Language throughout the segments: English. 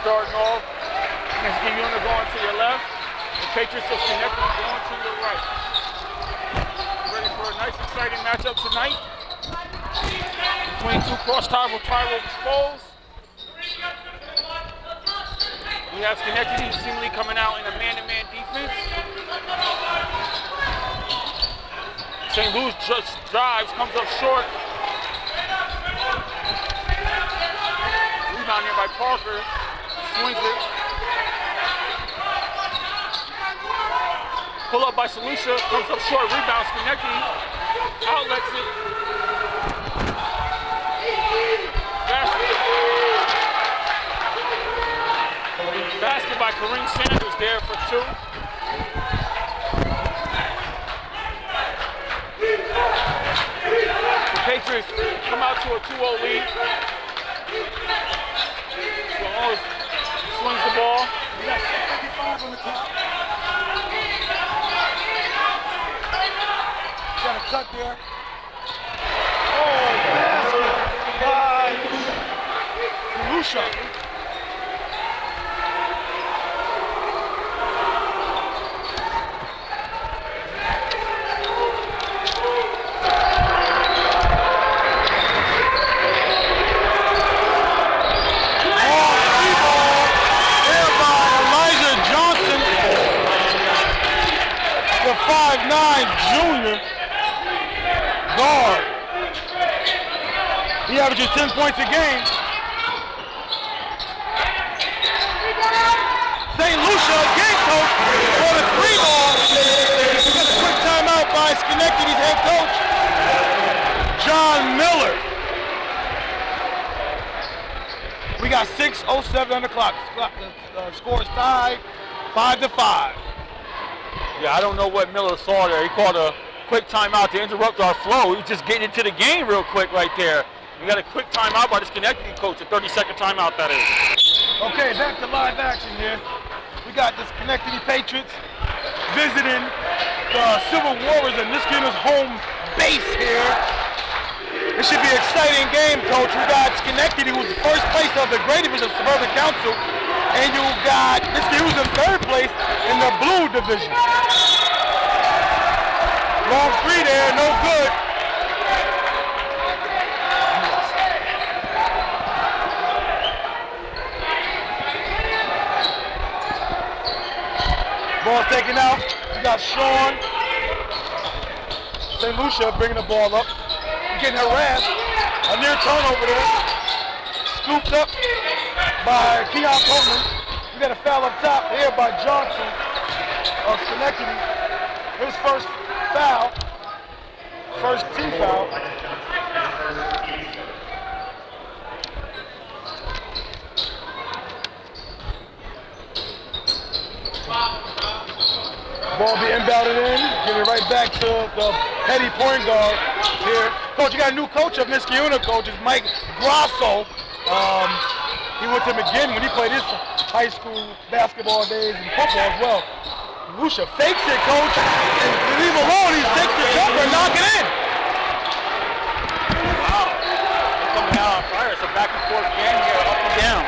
starting off. Niskayuna going to your left. The Patriots of Schenectady going to your right. Ready for a nice, exciting matchup tonight between two cross-tribal foes. We have Schenectady seemingly coming out in a man-to-man defense. St. Louis just drives, comes up short. Rebound here by Parker. Swings it. Pull up by Salusha. Comes up short. Rebound. Schenectady outlets it. Basket by Kareem Sanders there for two. The Patriots come out to a 2-0 lead. Swallows swings the ball. We got 6:55 on the clock. Got a cut there. Oh, basket by Lusha. Junior guard. He averages 10 points a game. St. Lucia again, coach, for the 3-ball. We got a quick timeout by Schenectady's head coach, John Miller. We got 6:07 on the clock. The score is tied 5-5. Yeah, I don't know what Miller saw there. He called a quick timeout to interrupt our flow. He was just getting into the game real quick right there. We got a quick timeout by the Schenectady coach, a 30-second timeout that is. Okay, back to live action here. We got the Schenectady Patriots visiting the Silver Warriors and Niskayuna's home base here. It should be an exciting game, coach. We got Schenectady, who's the first place of the Great Division of Suburban Council, and you got Niskayuna, who's in third place in the Blue Division. Long three there, no good. Ball taken out. We got Sean. St. Lucia bringing the ball up. Getting harassed. A near turnover there. Scooped up by Keon Coleman. We got a foul up top here by Johnson of Schenectady. His first foul. First team foul. Ball be inbounded in. Give it right back to the heady point guard here. Coach, you got a new coach of Niskayuna, coach. It's Mike Grasso. He went to McGinn when he played his high school basketball days and football as well. Lucia fakes it, coach, and leave him alone. He takes the jumper and knock it in. Wow. They're coming out on fire. It's a back and forth game here, up and down.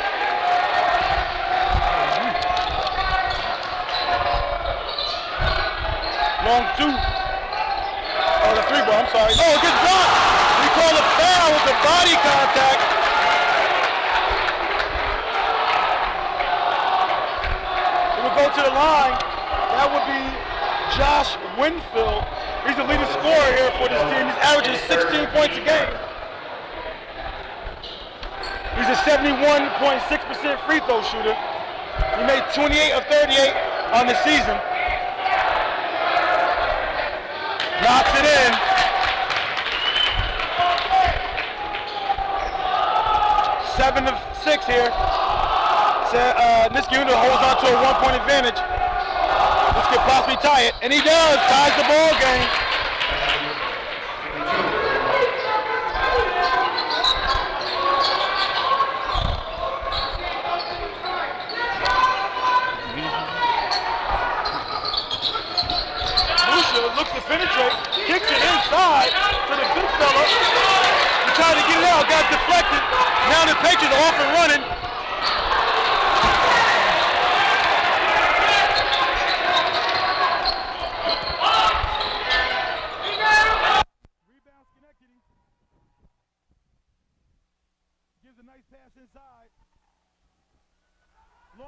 Long two. Oh, the 3-ball, I'm sorry. Oh, it gets blocked. We call a foul with the body contact. It will go to the line. That would be Josh Winfield. He's the leading scorer here for this team. He's averaging 16 points a game. He's a 71.6% free throw shooter. He made 28 of 38 on the season. Knocks it in. 7-6 here. Niskayuna holds on to a 1-point advantage. This could possibly tie it, and he does. Ties the ball game. Looks to penetrate, kicks it inside to the big fella. He tried to get it out, got deflected. Now the Patriots are off and running.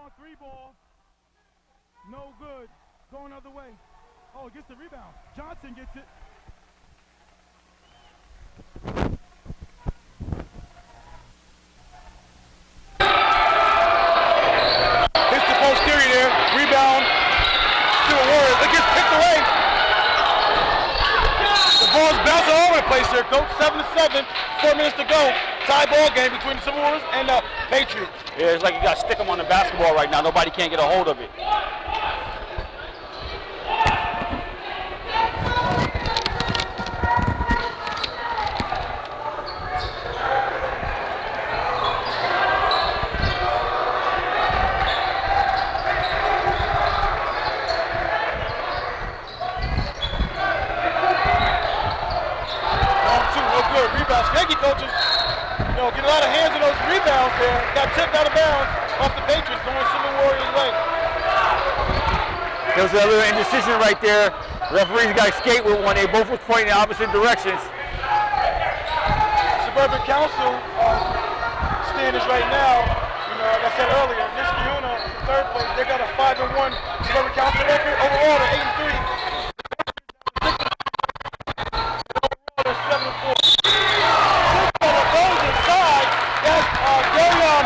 3-on-3 ball. No good. Going the other way. Oh, gets the rebound. Johnson gets it. Hits the posterior there. Rebound. Silver Warriors. It gets picked away. The ball's bouncing all over the place here, Coach. 7-7. 4 minutes to go. Tie ball game between the Silver Warriors and the Patriots. Yeah, it's like you got to stick them on the basketball right now. Nobody can't get a hold of it. Schenectady coaches, get a lot of hands on those rebounds there. Got tipped out of bounds off the Patriots going Silver Warriors way. There was a little indecision right there. Referees got to skate with one. They both were pointing in opposite directions. Suburban Council standings right now, like I said earlier, Niskayuna is in third place. They got a 5-1 Suburban Council record. Overall, they're 8-3. They're 7-4.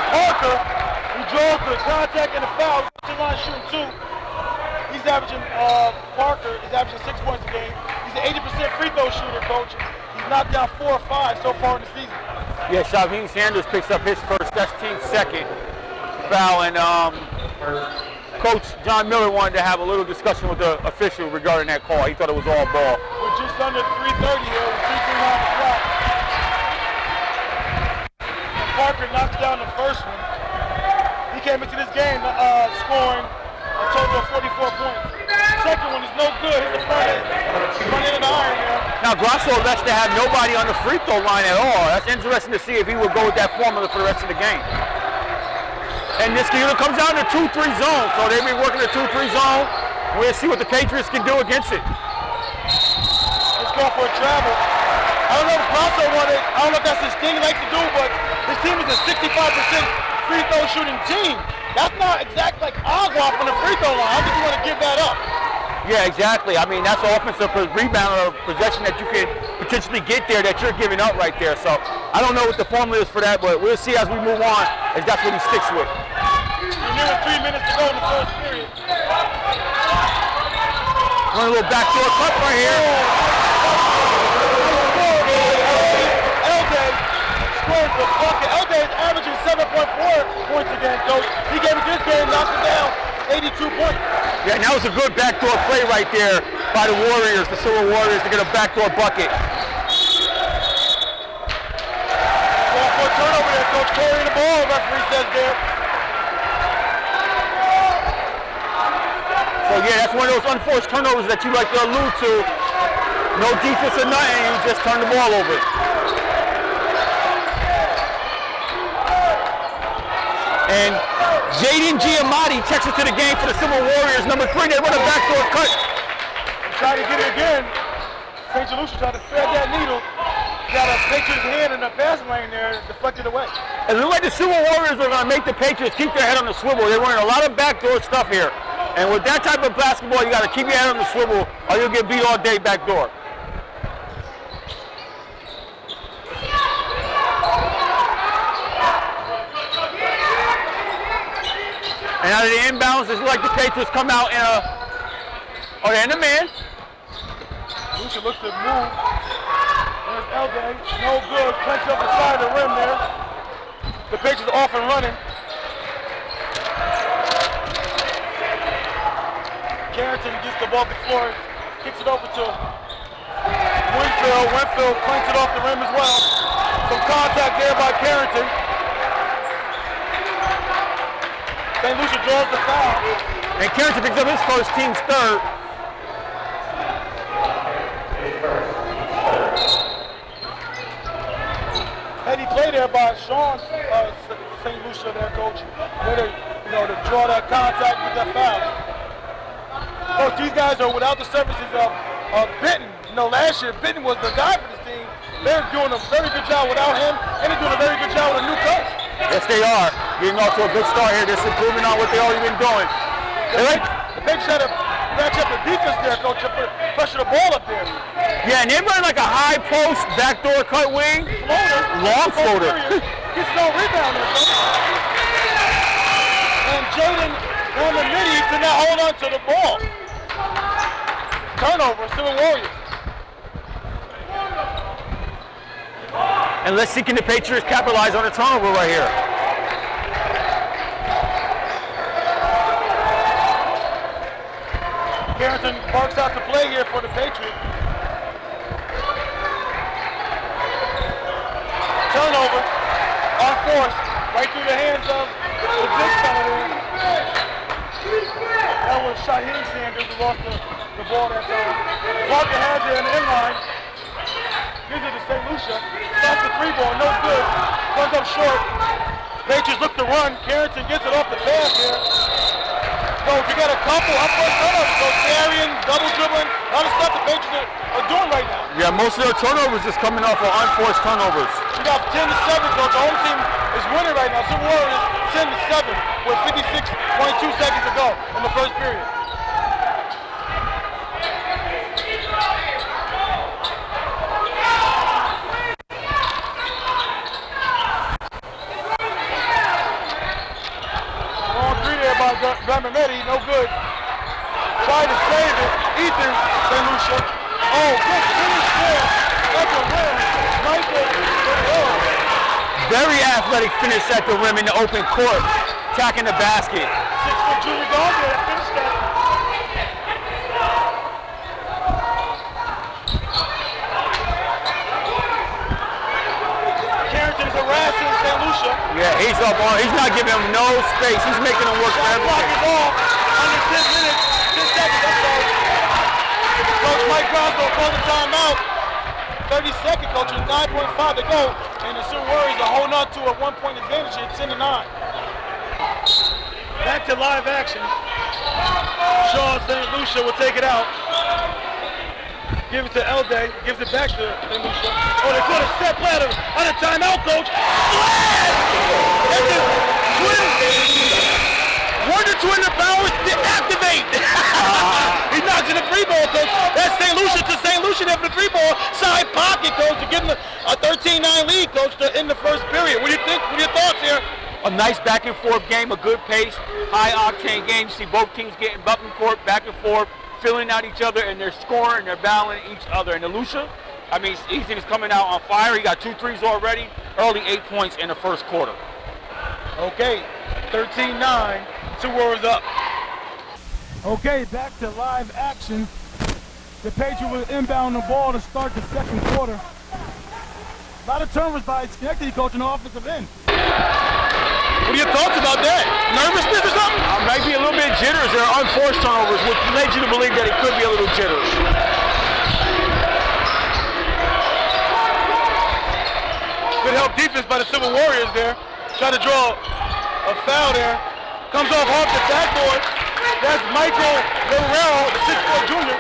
Parker, who draws the contact and the foul, to line shooting 2. He's averaging, Parker is averaging 6 points a game. He's an 80% free throw shooter, Coach. He's knocked down 4 or 5 so far in the season. Yeah, Shaveen Sanders picks up his first. That's team's second foul. And Coach John Miller wanted to have a little discussion with the official regarding that call. He thought it was all ball. We're just under 3:30 here with 3:39 on the clock. Parker knocks down the first one. He came into this game scoring a total of 44 points. The second one is no good. He's the front end of the iron there. Now Grosso elects to have nobody on the free throw line at all. That's interesting to see if he would go with that formula for the rest of the game. And Niskayuna comes down to 2-3 zone, so they've been working the 2-3 zone. We'll see what the Patriots can do against it. Let's go for a travel. I don't know if Grosso wanted. I don't know if that's his thing he likes to do, but his team is a 65% free throw shooting team. That's not exactly like Agua from the free throw line. I think you want to give that up. Yeah, exactly. I mean, that's an offensive rebound or possession that you could potentially get there that you're giving up right there. So I don't know what the formula is for that, but we'll see as we move on, as that's what he sticks with. We're near 3 minutes to go in the first period. Run a little backdoor cut right here. The bucket. LJ is averaging 7.4 points a game, Coach. He came into this game, knocked it down, 82 points. Yeah, and that was a good backdoor play right there by the Warriors, the Silver Warriors, to get a backdoor bucket. Going for a turnover there, Coach. Carrying the ball, referee says there. So yeah, that's one of those unforced turnovers that you like to allude to. No defense or nothing, you just turn the ball over. And Jaden Giamatti checks into the game for the Silver Warriors. Number 3, they run a backdoor cut. Try to get it again. St. Lucia tried to thread that needle. Got a Patriots hand in the passing lane there, deflected away. It looks like the Silver Warriors are going to make the Patriots keep their head on the swivel. They're running a lot of backdoor stuff here. And with that type of basketball, you got to keep your head on the swivel or you'll get beat all day backdoor. And out of the inbounds, it's like the Patriots come out in a, they're in the man. Lucia looks to move. There's LJ, no good, clench up the side of the rim there. The Patriots off and running. Carrington gets the ball off the floor, kicks it over to Winfield. Winfield clenches it off the rim as well. Some contact there by Carrington. St. Lucia draws the foul. And Carrington picks up his first, team's third. Heady play there by Sean St. Lucia, their coach. Way to draw that contact with that foul. Coach, these guys are without the services of Benton. Last year Benton was the guy for this team. They're doing a very good job without him, and they're doing a very good job with a new coach. Yes, they are. getting off to a good start here. This is improving on what they already been doing. The Patriots had to match up the defense there, Coach, and pressure the ball up there. Yeah, and they run like a high post, backdoor cut wing. Floater. Long floater. Gets no rebound there, Coach. And Jaden on the midi did not hold on to the ball. Turnover, Silver Warriors. And let's see, can the Patriots capitalize on a turnover right here? Carrington barks out the play here for the Patriots. Turnover on force, right through the hands of the big fella there. That was Shaheem Sanders who lost the ball that time. Parker has it in the inline. Gives it to St. Lucia. Stops the three ball, no good. Comes up short. Patriots look to run. Carrington gets it off the pass here. Coach, you got a couple up-front turnovers. So carrying, double dribbling, a lot of stuff the Patriots are doing right now. Yeah, most of their turnovers is coming off of unforced turnovers. We got 10-7, Coach. The home team is winning right now. Silver Warriors 10-7 with 56.2 seconds to go in the first period. Gramametti, no good. Trying to save it. Ethan St. Lucia. Oh, good finish there. That's a win. Michael. Very athletic finish at the rim in the open court, attacking the basket. 6-foot junior guard there that finished that. Carrington's harassing St. Lucia. Yeah, he's up on. He's not giving him no space. He's making him work for Shot clock everything. is off. Under 10 minutes. 10 seconds. That's all. Coach Mike Brown's going to call the timeout. 30 seconds, Coach. 9.5 to go. And the Silver Warriors are holding on to a 1-point advantage. It's 10-9. Back to live action. Shaw St. Lucia will take it out. Give it to Elday. Gives it back to St. Lucia. Oh, they caught a set play on a timeout, Coach. Blast! That's it. Wonder Twin the powers to activate. He knocks in the free ball, Coach. That's St. Lucia to St. Lucia there for the free ball. Side pocket, Coach, to give them a 13-9 lead, Coach, to end the first period. What do you think? What are your thoughts here? A nice back and forth game, a good pace, high octane game. You see both teams getting up and court, back and forth, filling out each other, and they're scoring, and they're battling each other. And the Lucia, I mean, Ethan is coming out on fire. He got 2 threes already, early 8 points in the first quarter. Okay, 13-9, 2 Warriors up. Okay, back to live action. The Patriots will inbound the ball to start the second quarter. A lot of turnovers by Schenectady, Coach, on the offensive end. What are your thoughts about that? Nervousness or something? Maybe a little bit jitters. There are unforced turnovers, which leads you to believe that it could be a little jitters. Good help defense by the Silver Warriors there. Trying to draw a foul there. Comes off the backboard. That's Michael Guerrero, the 6-foot junior.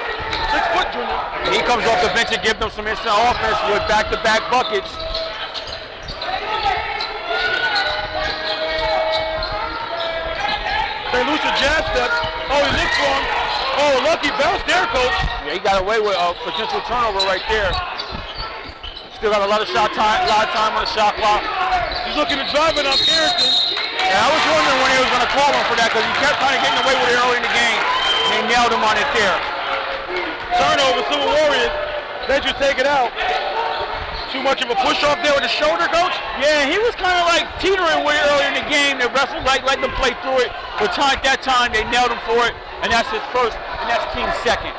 And he comes off the bench and gives them some instant offense with back-to-back buckets. St. Lucia jab step. Oh, he looks for him. Oh, lucky bounce there, Coach. Yeah, he got away with a potential turnover right there. Still got a lot of shot time, a lot of time on the shot clock. He's looking to drive it on Carrington. Yeah, I was wondering when he was going to call him for that because he kept kind of getting away with it early in the game. And they nailed him on it there. Turnover, Silver Warriors. They just take it out. Too much of a push off there with the shoulder, Coach? Yeah, he was kind of like teetering with it earlier in the game. The refs let them play through it. But at that time, they nailed him for it. And that's his first, and that's team's second.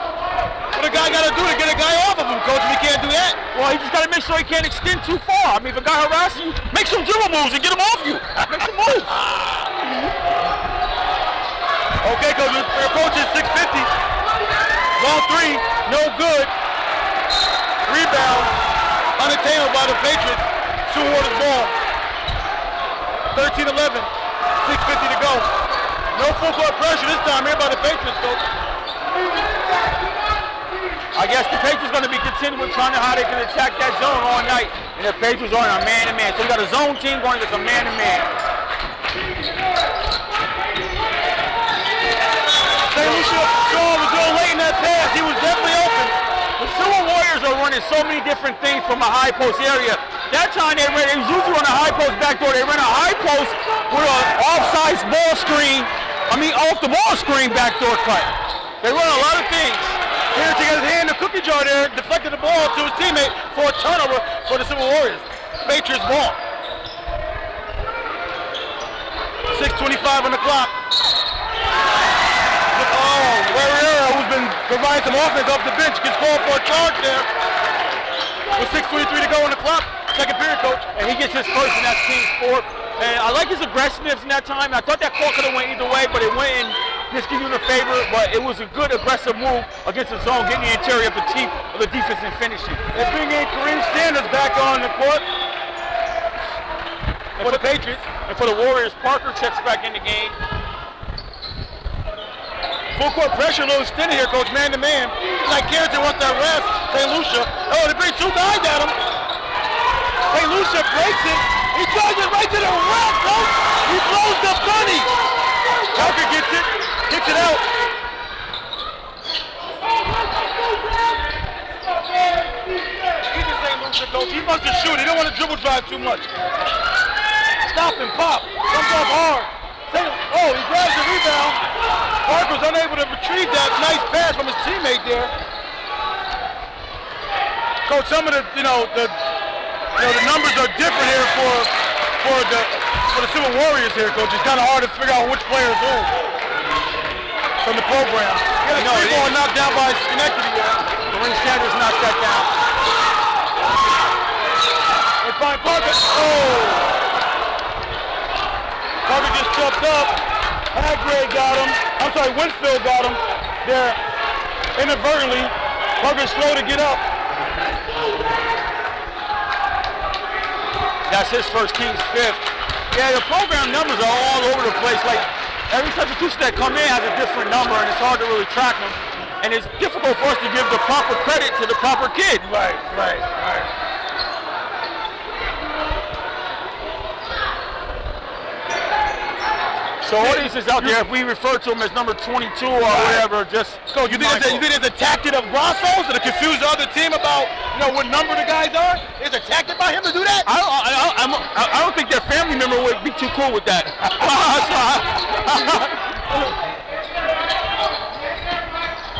What a guy got to do to get a guy off of him, Coach, if he can't do that? Well, he just got to make sure he can't extend too far. I mean, if a guy harasses you, make some dribble moves and get him off you. Make some moves. Okay, Coach, we're approaching 650. Long three, no good. Rebound, unattainable by the Patriots. Silver Warriors ball. 13-11, 6:50 to go. No full court pressure this time here by the Patriots, Coach. I guess the Patriots going to be content with trying to how they can attack that zone all night. And the Patriots are on a man-to-man. So we got a zone team going against a man-to-man. Lucia Shaw was going late in that pass. He was definitely open. The Silver Warriors are running so many different things from a high post area. That time they usually run a high post backdoor. They ran a high post with an offside ball screen. Off the ball screen backdoor cut. They run a lot of things. Here to get his hand in the cookie jar there, deflected the ball to his teammate for a turnover for the Silver Warriors. Patriots ball. 6:25 on the clock. Oh, Warrior, who's been providing some offense off the bench, gets called for a charge there. With 6:23 to go on the clock. Second period, coach. And he gets his first, and that's team's fourth. And I like his aggressiveness in that time. I thought that call could have went either way, but it went in Niskayuna's favor. But it was a good aggressive move against the zone, getting the interior of the defense and finishing. They bring in Kareem Sanders back on the court for the Patriots. And for the Warriors, Parker checks back in the game. Full court pressure, a little extended here, coach, man to man. Like Carrington wants that rest. St. Lucia. Oh, they bring two guys at him. St. Lucia breaks it. He drives it right to the rack, coach. He blows the bunny. Parker gets it, kicks it out. He's a St. Lucia coach. He wants to shoot. He don't want to dribble drive too much. Stop and pop. Comes off hard. Oh, he grabs the rebound. Parker's unable to retrieve that nice pass from his teammate there. Coach, some of the numbers are different here for the Silver Warriors here, coach. It's kind of hard to figure out which player is who from the program. He got a three ball knocked down by Schenectady there. Kareem Sanders knocked that down. They find Parker. Oh! Parker just chopped up. Haggrave got him. I'm sorry, Winfield got him there inadvertently. Parker's slow to get up. That's his first, team's fifth. Yeah, the program numbers are all over the place. Like, every substitution that come in has a different number, and it's hard to really track them. And it's difficult for us to give the proper credit to the proper kid. Right. So audiences out there, if we refer to him as number 22 or whatever, just so you think it's a tactic of Grosso's to confuse the other team about what number the guys are? Is a tactic by him to do that? I don't think their family member would be too cool with that.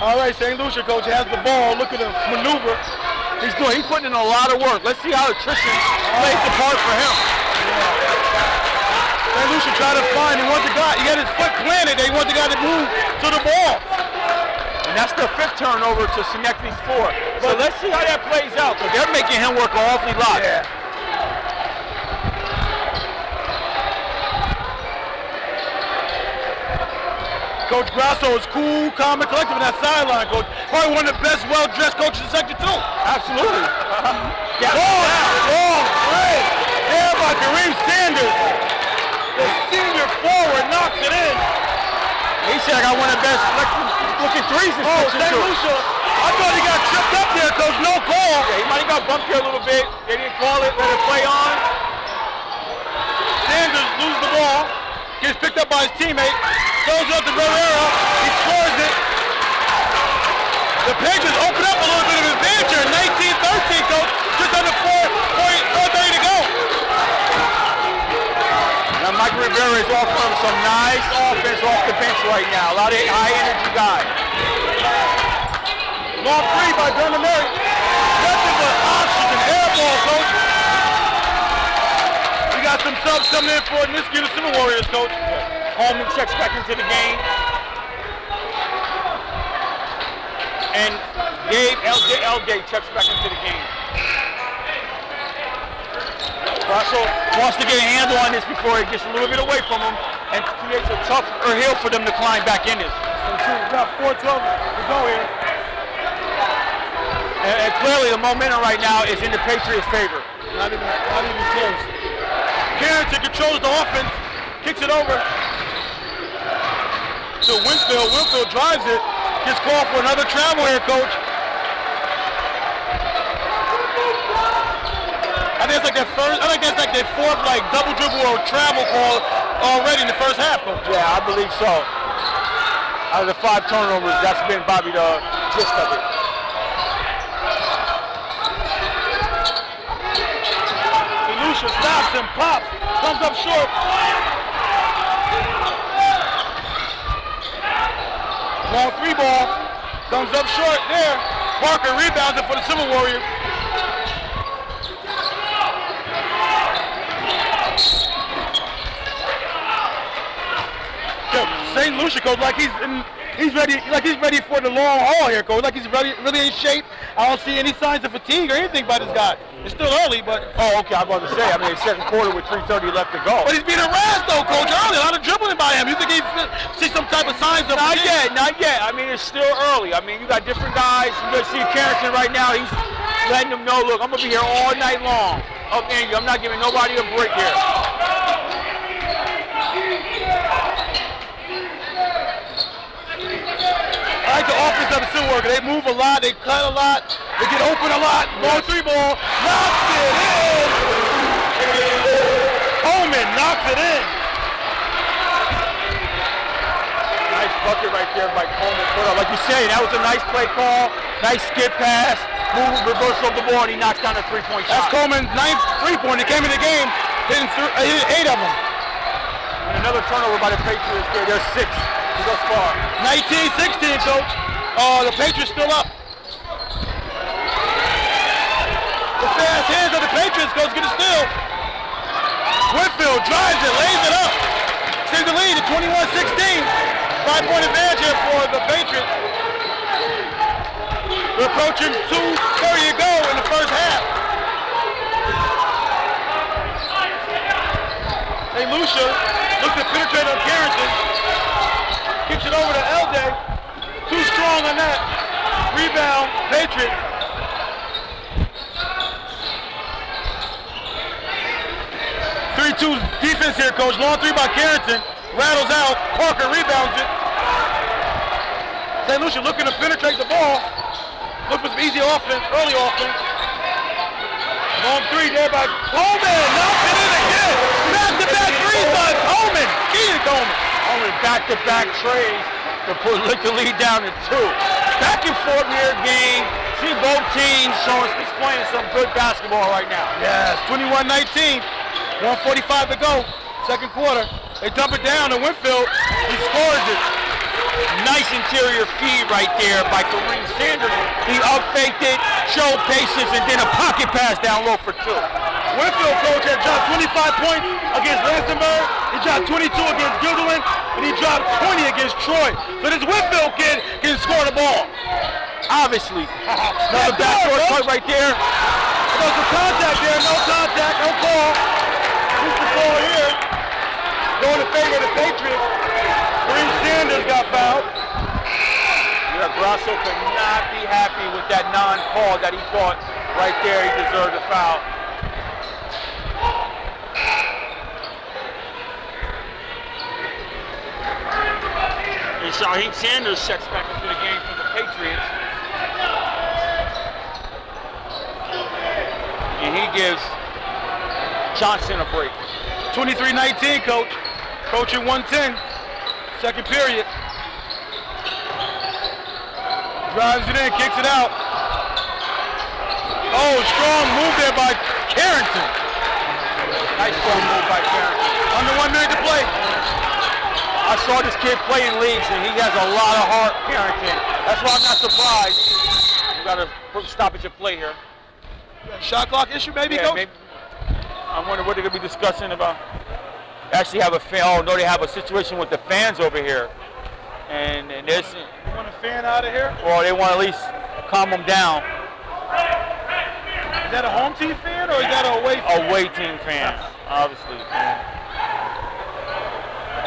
All right, St. Lucia coach has the ball. Look at him maneuver. He's putting in a lot of work. Let's see how attrition plays the part for him. St. Lucia tried to find. He got his foot planted. They want the guy to move to the ball. And that's their fifth turnover to Schenectady's fourth. So let's see how that plays out, because they're making him work an awfully lot. Yeah. Coach Grasso is cool, calm, and collective in that sideline, coach. Probably one of the best, well-dressed coaches in Section 2. Absolutely. Long break. There by Kareem Sanders. The senior forward knocks it in. He said I got one of the best looking threes in Section 2. St. Lucia, I thought he got tripped up there, coach. No call. Yeah, he might have got bumped here a little bit. They didn't call it, let it play on. Sanders loses the ball. Gets picked up by his teammate. Throws it up to Rivera. He scores it. The Patriots open up a little bit of advantage here. 19-13, coach. Just under 4:30 to go. Now Mike Rivera is offering some nice offense off the bench right now. A lot of high energy guys. Long three by Brandon Murray. Nothing but oxygen. Air ball, coach. We got some subs coming in for Niskayuna Silver Warriors, coach. Holman checks back into the game. And Gabe LJ checks back into the game. Russell wants to get a handle on this before it gets a little bit away from him and creates a tougher hill for them to climb back in this. We've got 4:12 to go here. And clearly the momentum right now is in the Patriots' favor. Not even close. Carrington controls the offense, kicks it over to Winfield. Winfield drives it, gets called for another travel here, coach. I think that's like their fourth double dribble or travel call already in the first half, coach. Yeah, I believe so. Out of the 5 turnovers, that's been probably the gist of it. Lucia stops and pops. Comes up short. Long 3 ball. Comes up short there. Parker rebounds it for the Silver Warriors. St. Lucia, coach, like he's ready for the long haul here, coach. Like he's really in shape. I don't see any signs of fatigue or anything by this guy. It's still early, but okay. I'm about to say. I mean, it's second quarter with 3:30 left to go. But he's being harassed though, coach. Early, a lot of dribbling by him. You think he see some type of signs of fatigue? Not yet. I mean, it's still early. I mean, you got different guys. You gonna see Carrington right now. He's letting them know, look, I'm gonna be here all night long. Okay, I'm not giving nobody a break here. I like the offense of the Silver Warriors. They move a lot, they cut a lot, they get open a lot. Long 3 ball, knocks it in. Coleman knocks it in. Nice bucket right there by Coleman. Like you say, that was a nice play call, nice skip pass, move, reverse of the ball, and he knocks down a 3-point shot. That's Coleman's 9th 3-point. He came in the game, hitting 8 of them. And another turnover by the Patriots there. There's 6. Thus far. 19-16, coach. The Patriots still up. The fast hands of the Patriots, coach, get a steal. Whitfield drives it, lays it up. Takes the lead at 21-16. 5-point advantage here for the Patriots. We're approaching 2:30 to go in the first half. St. Lucia looks to penetrate on Carrington. Kicks it over to Elday. Too strong on that. Rebound, Patriots. 3-2 defense here, coach. Long 3 by Carrington. Rattles out. Parker rebounds it. St. Lucia looking to penetrate the ball. Look for some easy offense, early offense. Long 3 there by Coleman. Knocks it in again. Back-to-back 3s by Coleman. Keaton Coleman. Only back-to-back trades to put the lead down to 2. Back and forth here game. See both teams displaying some good basketball right now. Yes, 21-19. 1:45 to go. Second quarter. They dump it down to Winfield. He scores it. Nice interior feed right there by Kareem Sanders. He up-faked it, showed patience, and then a pocket pass down low for 2. Winfield, coach, had dropped 25 points against Lansingburg. He dropped 22 against Guilderland, and he dropped 20 against Troy. So this Winfield kid can score the ball. Obviously. Another backdoor cut right there. There's some contact there. No contact, no call. Who's the ball here? Going in favor of the Patriots. Kareem Sanders got fouled. Yeah, Grasso could not be happy with that non-call that he thought right there he deserved a foul. And Shaheem Sanders checks back into the game for the Patriots. And he gives Johnson a break. 23-19, coach. Coaching 110. Second period. Drives it in, kicks it out. Oh, strong move there by Carrington. Nice strong move by Carrington. Under 1 minute to play. I saw this kid play in leagues, and he has a lot of heart, Carrington. That's why I'm not surprised. You got to put a stoppage of play here. Shot clock issue, maybe, yeah, coach? Maybe. I wonder what they're going to be discussing about. Actually have a fan. Oh, no, they have a situation with the fans over here. And there's... You want a fan out of here? Well, they want to at least calm them down. Is that a home team fan, or is that a away fan? Away team fan, obviously.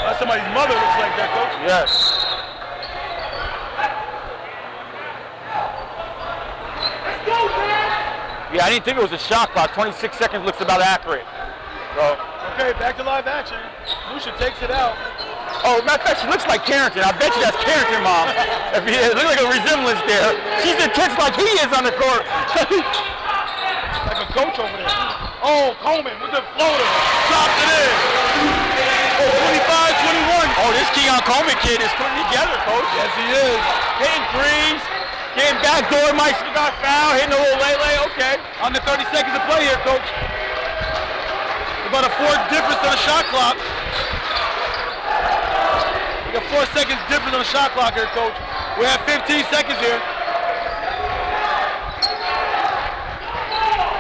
That's somebody's mother looks like that, coach. Yes. Let's go, man! Yeah, I didn't think it was a shot clock. 26 seconds looks about accurate. So. Okay, back to live action. Lucia takes it out. Oh, matter of fact, she looks like Carrington. I bet you that's Carrington, Mom. If he looks like a resemblance there. She's intense like he is on the court. Like a coach over there. Oh, Coleman with the floater. Dropped it in. 25-21. Oh, this Keon Coleman kid is putting together, Coach. Yes, he is. Hitting threes, getting backdoor, might have got foul, hitting a little lay, okay. Under 30 seconds to play here, Coach. About a 4 difference on the shot clock. We got 4 seconds difference on the shot clock here, Coach. We have 15 seconds here.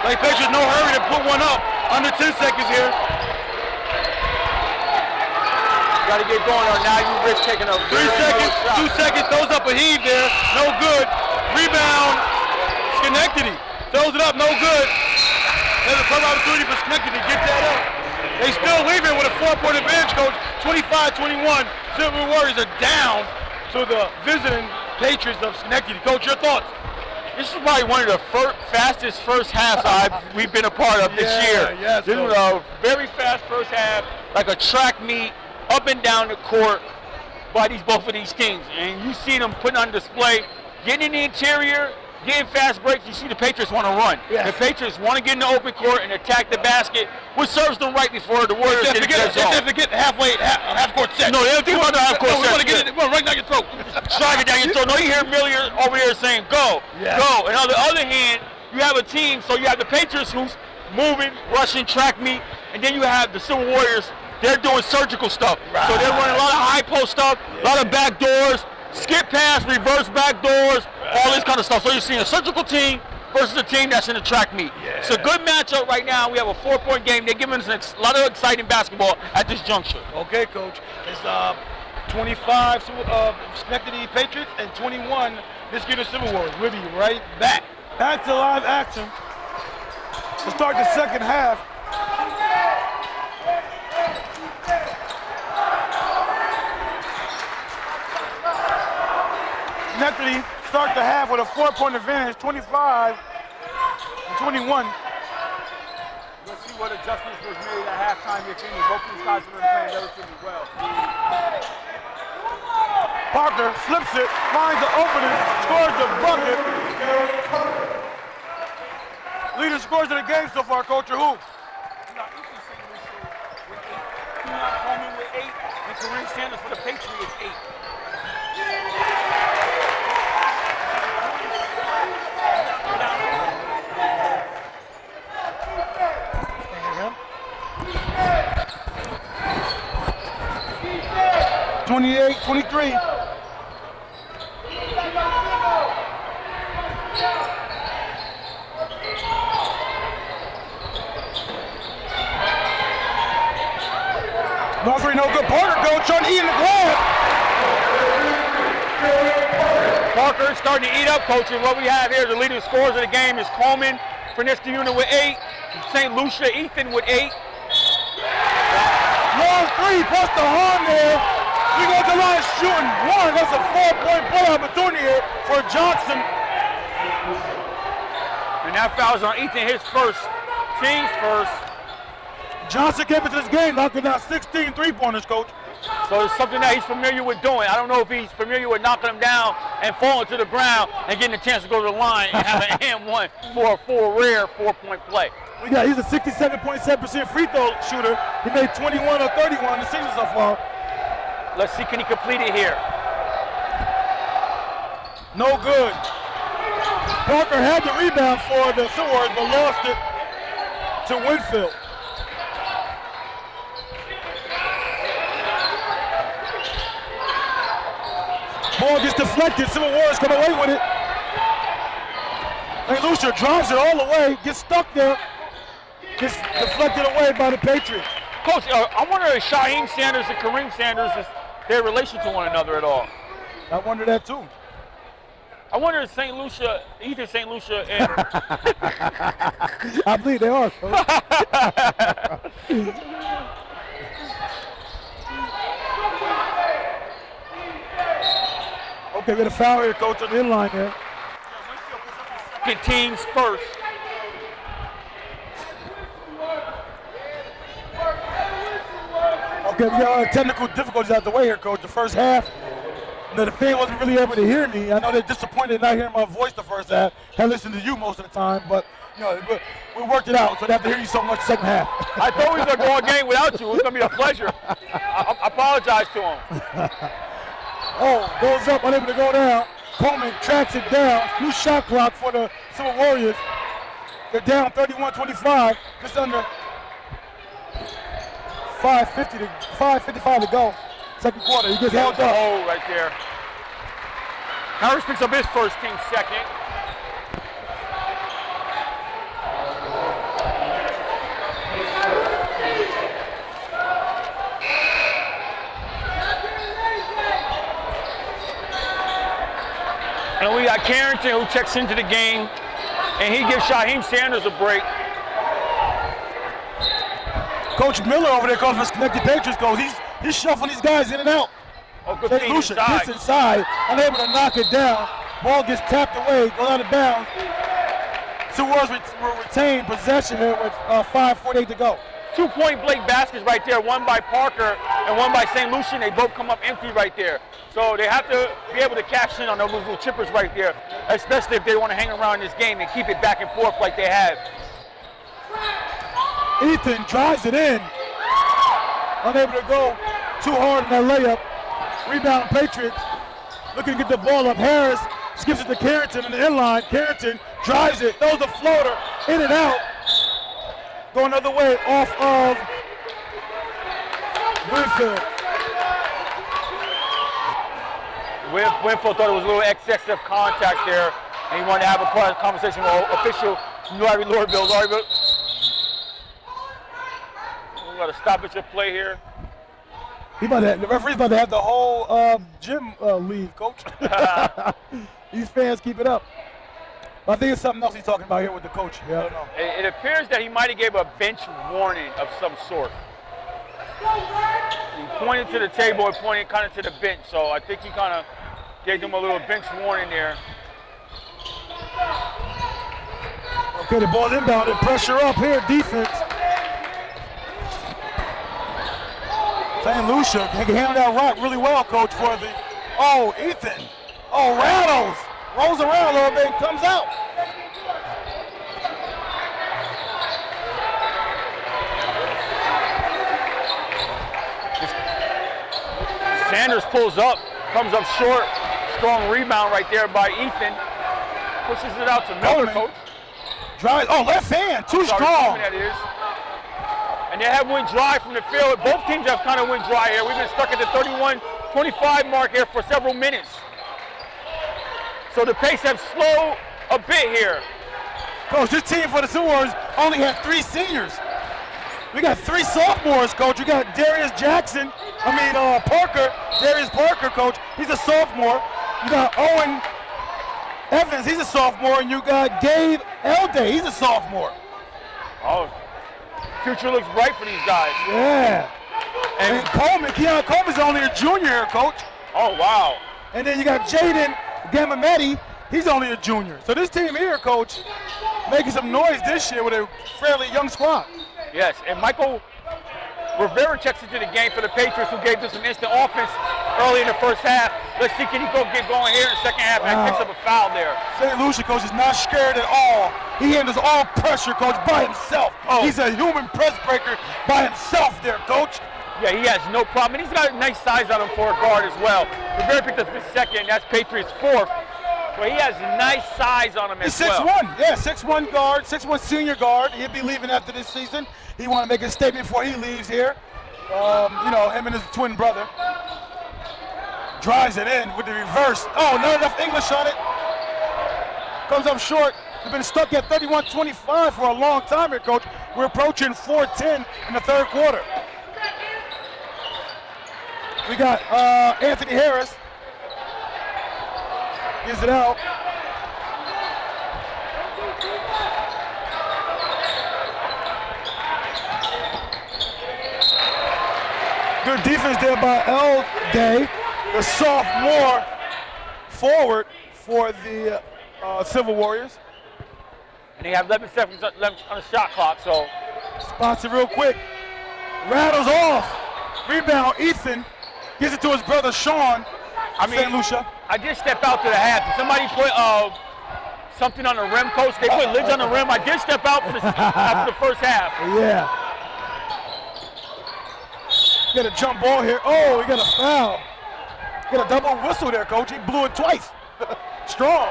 Like Patriots, no hurry to put one up. Under 10 seconds here. Got to get going on now. You risk taking a 3 seconds, 2 seconds, throws up a heave there. No good. Rebound, Schenectady. Throws it up, no good. There's a cover opportunity for Schenectady to get that up. They still leave it with a 4-point advantage, Coach. 25-21. Silver Warriors are down to the visiting Patriots of Schenectady. Coach, your thoughts? This is probably one of the fastest first halves we've been a part of this year. Yes, this was a very fast first half, like a track meet, up and down the court by both of these teams. And you see them putting on display, getting in the interior, getting fast breaks. You see the Patriots want to run. Yes. The Patriots want to get in the open court and attack the basket, which serves them right before the Warriors get their zone. They have to get half-court set. No, they don't think about the half-court set. We want to get it right down your throat. Drag it down your throat. No, you hear Millie over here saying, go, go. And on the other hand, you have a team, so you have the Patriots who's moving, rushing, track meet, and then you have the Silver Warriors. They're doing surgical stuff. Right. So they're running a lot of high post stuff, a lot of back doors, skip pass, reverse back doors, all this kind of stuff. So you're seeing a surgical team versus a team that's in the track meet. Yeah. It's a good matchup right now. We have a 4-point game. They're giving us a lot of exciting basketball at this juncture. Okay, Coach. It's 25 Schenectady Patriots and 21 Niskayuna Silver Warriors. We'll be right back. Back to live action to start the second half. Schenectady start the half with a 4-point advantage, 25 and 21. Let's see what adjustments was made at halftime, if any. Both of these guys have been playing relatively well. Parker slips it, finds the opening, scores the bucket. Leader scores of the game so far, Coach, or who? Coleman with 8, and Kareem Sanders for the Patriots 8. Yeah. 28-23. Northbury, no good. Parker goes, trying to eat in the ground. Parker starting to eat up, Coach. And what we have here, the leading scorers of the game is Coleman for Niskayuna with 8. St. Lucia, Ethan with 8. Long 3 plus the horn there. We go to the line shooting 1. That's a 4-point play opportunity here for Johnson. And that foul's on Ethan, his first, team's first. Johnson came into this game knocking down 16 3-pointers, Coach. So it's something that he's familiar with doing. I don't know if he's familiar with knocking them down and falling to the ground and getting a chance to go to the line and have an and-1 for a rare 4-point play. He's a 67.7% free throw shooter. He made 21 or 31 this season so far. Let's see, can he complete it here? No good. Parker had the rebound for the Silver Warriors, but lost it to Winfield. Ball gets deflected. Silver Warriors come away with it. St. Lucia drives it all the way, gets stuck there. Gets deflected away by the Patriots. Coach, I wonder if Shaheem Sanders and Kareem Sanders is their relation to one another at all. I wonder that too. I wonder if Ethan St. Lucia and I believe they are. Okay, we got a foul here, Coach, on the inline there. Get teams first. Okay, we got technical difficulties out the way here, Coach. The first half, the fan wasn't really able to hear me. I know they're disappointed not hearing my voice the first half. I listened to you most of the time, but we worked it out, so they have to hear you so much second half. I thought we was going to go a game without you. It was going to be a pleasure. I apologize to him. Goes up, unable to go down. Coleman tracks it down. New shot clock for the Silver Warriors. They're down 31-25, just under 5:55 to go. Second quarter, he gets held up. Oh, right there. Harris picks up his first, team second. And we got Carrington who checks into the game, and he gives Shaheem Sanders a break. Coach Miller over there, coach for Schenectady Patriots, goes. He's shuffling these guys in and out. Oh, good feed inside. Gets inside, unable to knock it down. Ball gets tapped away, goes out of bounds. Silver Warriors will retain possession here with 5:48 to go. 2-point Blake baskets right there, one by Parker and one by St. Lucian. They both come up empty right there. So they have to be able to cash in on those little chippers right there, especially if they want to hang around this game and keep it back and forth like they have. Ethan drives it in. Unable to go too hard in that layup. Rebound Patriots. Looking to get the ball up. Harris skips it to Carrington in the inline. Carrington drives it, throws the floater in and out. Go another way off of Winfield. Winfield thought it was a little excessive contact there, and he wanted to have a conversation with official Larry Lorville. We got a stoppage of play here. The referee's about to have the whole gym leave, coach. These fans keep it up. I think it's something else he's talking about here with the coach. Yeah, I don't know. It appears that he might have gave a bench warning of some sort. He pointed to the table and pointed kind of to the bench, so I think he kind of gave them a little bench warning there. Okay, the ball's inbounded. Pressure up here, defense. St. Lucia can handle that rock really well, coach, for the... Oh, Ethan. Oh, rattles. Rolls around a little bit and comes out. Sanders pulls up, comes up short. Strong rebound right there by Ethan. Pushes it out to Miller, coach. Drive. Oh, left hand. Too strong. That is. And they have went dry from the field. Both teams have kind of went dry here. We've been stuck at the 31-25 mark here for several minutes. So the pace has slowed a bit here. Coach, this team for the Silver Warriors only had 3 seniors. We got 3 sophomores, coach. We got Darius Parker. Darius Parker, coach. He's a sophomore. You got Owen Evans. He's a sophomore. And you got Gabe Elday. He's a sophomore. Oh, future looks bright for these guys. Yeah. And Keon Coleman's only a junior here, coach. Oh, wow. And then you got Jaden Gamametti. He's only a junior. So this team here, coach, making some noise this year with a fairly young squad. Yes, and Michael Rivera checks into the game for the Patriots, who gave them some instant offense early in the first half. Let's see, can he get going here in the second half, and picks up a foul there. St. Lucia, coach, is not scared at all. He handles all pressure, coach, by himself. Oh. He's a human press breaker by himself there, coach. Yeah, he has no problem. And he's got a nice size on him for a guard as well. Rivera picked up his second, that's Patriots' 4th. But he has nice size on him as well. He's 6'1", 6'1 guard, 6'1 senior guard. He'll be leaving after this season. He want to make a statement before he leaves here. Him and his twin brother. Drives it in with the reverse. Oh, not enough English on it. Comes up short. We've been stuck at 31-25 for a long time here, coach. We're approaching 4:10 in the third quarter. We got Anthony Harris. Gives it out. Good defense there by L. Day, the sophomore forward for the Silver Warriors. And they have 11 seconds left on the shot clock, so. Spots it real quick. Rattles off. Rebound, Ethan. Gives it to his brother, Sean. St. Lucia. I did step out to the half. Did somebody put something on the rim, Coach. They put lids on the rim. I did step out after the first half. Yeah. Got a jump ball here. Oh, he got a foul. Got a double whistle there, Coach. He blew it twice. Strong.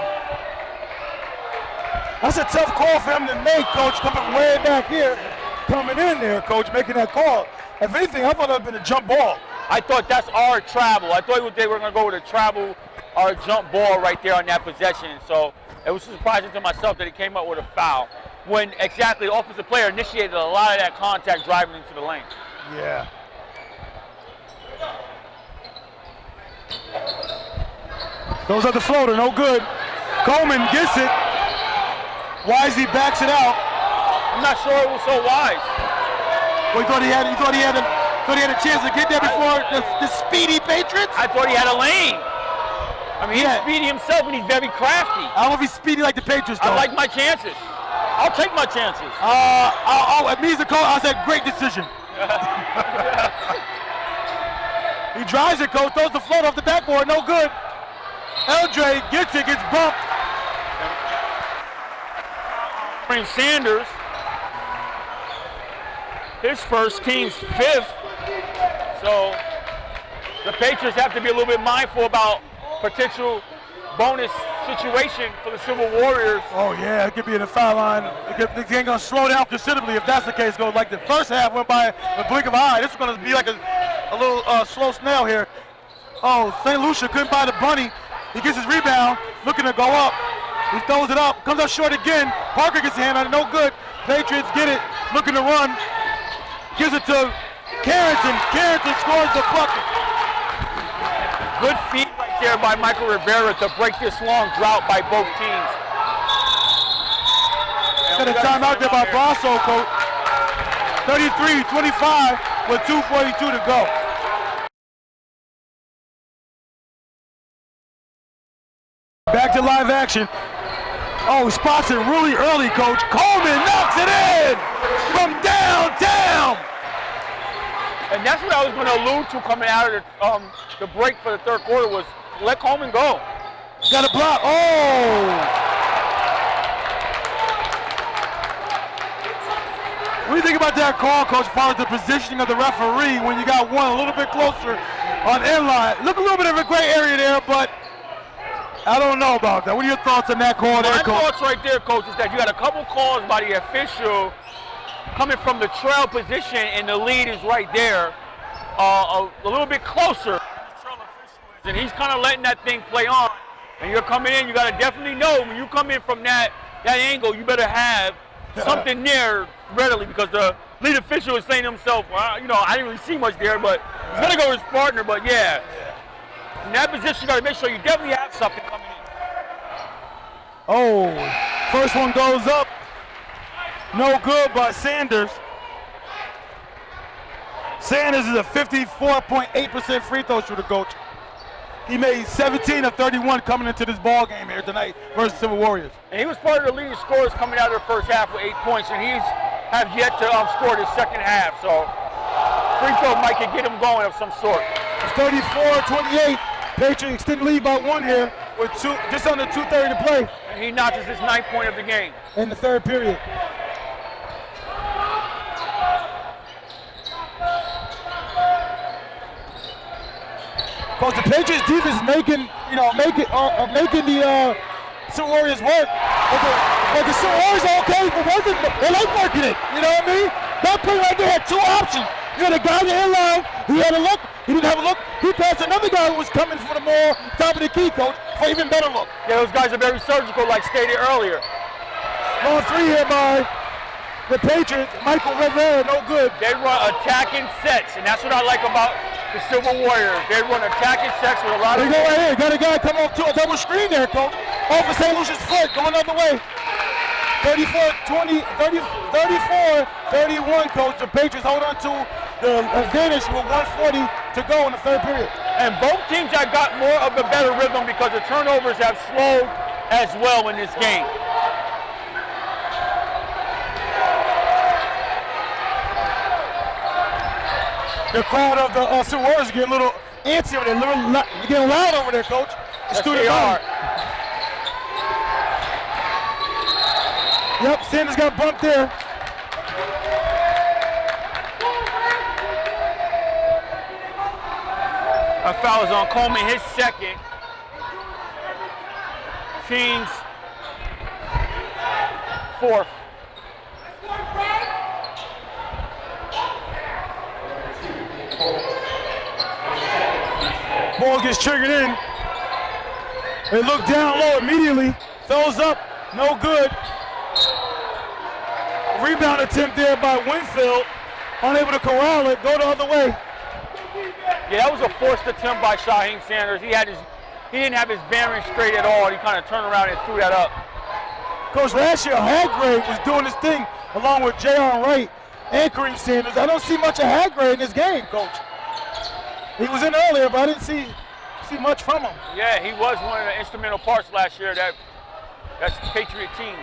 That's a tough call for him to make, Coach, coming way back here. Coming in there, Coach, making that call. If anything, I thought it would have been a jump ball. I thought that's our travel. I thought they were going to go with a travel or a jump ball right there on that possession. So it was surprising to myself that he came up with a foul when exactly the offensive player initiated a lot of that contact driving into the lane. Yeah. Goes up the floater, no good. Coleman gets it. Wisely backs it out. I'm not sure it was so wise. Well, he thought he had a chance to get there before the speedy Patriots? I thought he had a lane. I mean, he's speedy himself and he's very crafty. I don't know if he's speedy like the Patriots, though. I like my chances. I'll take my chances. It means the call. I said, great decision. He drives it, Coach, throws the float off the backboard, no good. Eldre gets it, gets bumped. Sanders, his first, team's 5th. So the Patriots have to be a little bit mindful about potential bonus situation for the Silver Warriors. Oh yeah, it could be in the foul line. The game gonna slow down considerably if that's the case. Go like the first half went by the blink of an eye. This is gonna be like a little slow snail here. Oh, St. Lucia couldn't buy the bunny. He gets his rebound, looking to go up. He throws it up, comes up short again. Parker gets a hand on it, no good. Patriots get it, looking to run. Gives it to Carrington. Carrington scores the bucket. Good feed right there by Michael Rivera to break this long drought by both teams. Got a timeout there by Brasso, Coach. 33-25 with 2:42 to go. Back to live action. Oh, he spots it really early, Coach. Coleman knocks it in from downtown. And that's what I was going to allude to coming out of the break for the third quarter was let Coleman go. Got a block. Oh! What do you think about that call, Coach, as far as the positioning of the referee when you got one a little bit closer on end line? Look a little bit of a gray area there, but I don't know about that. What are your thoughts on that call there, Coach? My thoughts right there, Coach, is that you got a couple calls by the official coming from the trail position, and the lead is right there, a little bit closer. And he's kind of letting that thing play on. And you're coming in, you got to definitely know when you come in from that angle, you better have something there readily, because the lead official is saying to himself, well, I didn't really see much there, but he's going to go with his partner, but yeah. In that position, you got to make sure you definitely have something coming in. Oh, first one goes up. No good by Sanders. Sanders is a 54.8% free throw shooter, Coach. He made 17 of 31 coming into this ball game here tonight versus Silver Warriors. And he was part of the leading scorers coming out of the first half with 8 points, and he's have yet to score the second half. So free throw might could get him going of some sort. It's 34-28. Patriots extend lead by one here with just under 2:30 to play. And he notches his 9th point of the game. In the third period. Because the Patriots defense making the Silver Warriors work. But the Silver Warriors are okay for working. They like working it. You know what I mean? That play right there had two options. You had a guy in the inline. He had a look. He didn't have a look. He passed another guy who was coming for the more top of the key, Coach, for even better look. Yeah, those guys are very surgical, like stated earlier. Long three here by the Patriots. Michael Rivera, no good. They run attacking sets, and that's what I like about the Silver Warriors. They run attacking sets with a lot of... They go right here. Got a guy come off to a double screen there, Coach. Off of St. Lucia's foot, going the other way. 34-31, Coach. The Patriots hold on to the advantage with 1:40 to go in the third period. And both teams have got more of a better rhythm because the turnovers have slowed as well in this game. The crowd of the Silver Warriors getting a little antsy over there, getting loud over there, Coach. The Yes, student they are. Yep, Sanders got bumped there. A foul is on Coleman, his second. Team's fourth. Ball gets triggered in. They look down low immediately. Throws up, no good. Rebound attempt there by Winfield. Unable to corral it, go the other way. Yeah, that was a forced attempt by Shaheem Sanders. He didn't have his bearing straight at all. He kind of turned around and threw that up. Coach, last year Hargrave was doing his thing along with J.R. Wright and Kareem Sanders. I don't see much of Hargrave in this game, Coach. He was in earlier, but I didn't see much from him. Yeah, he was one of the instrumental parts last year. That's the Patriot team.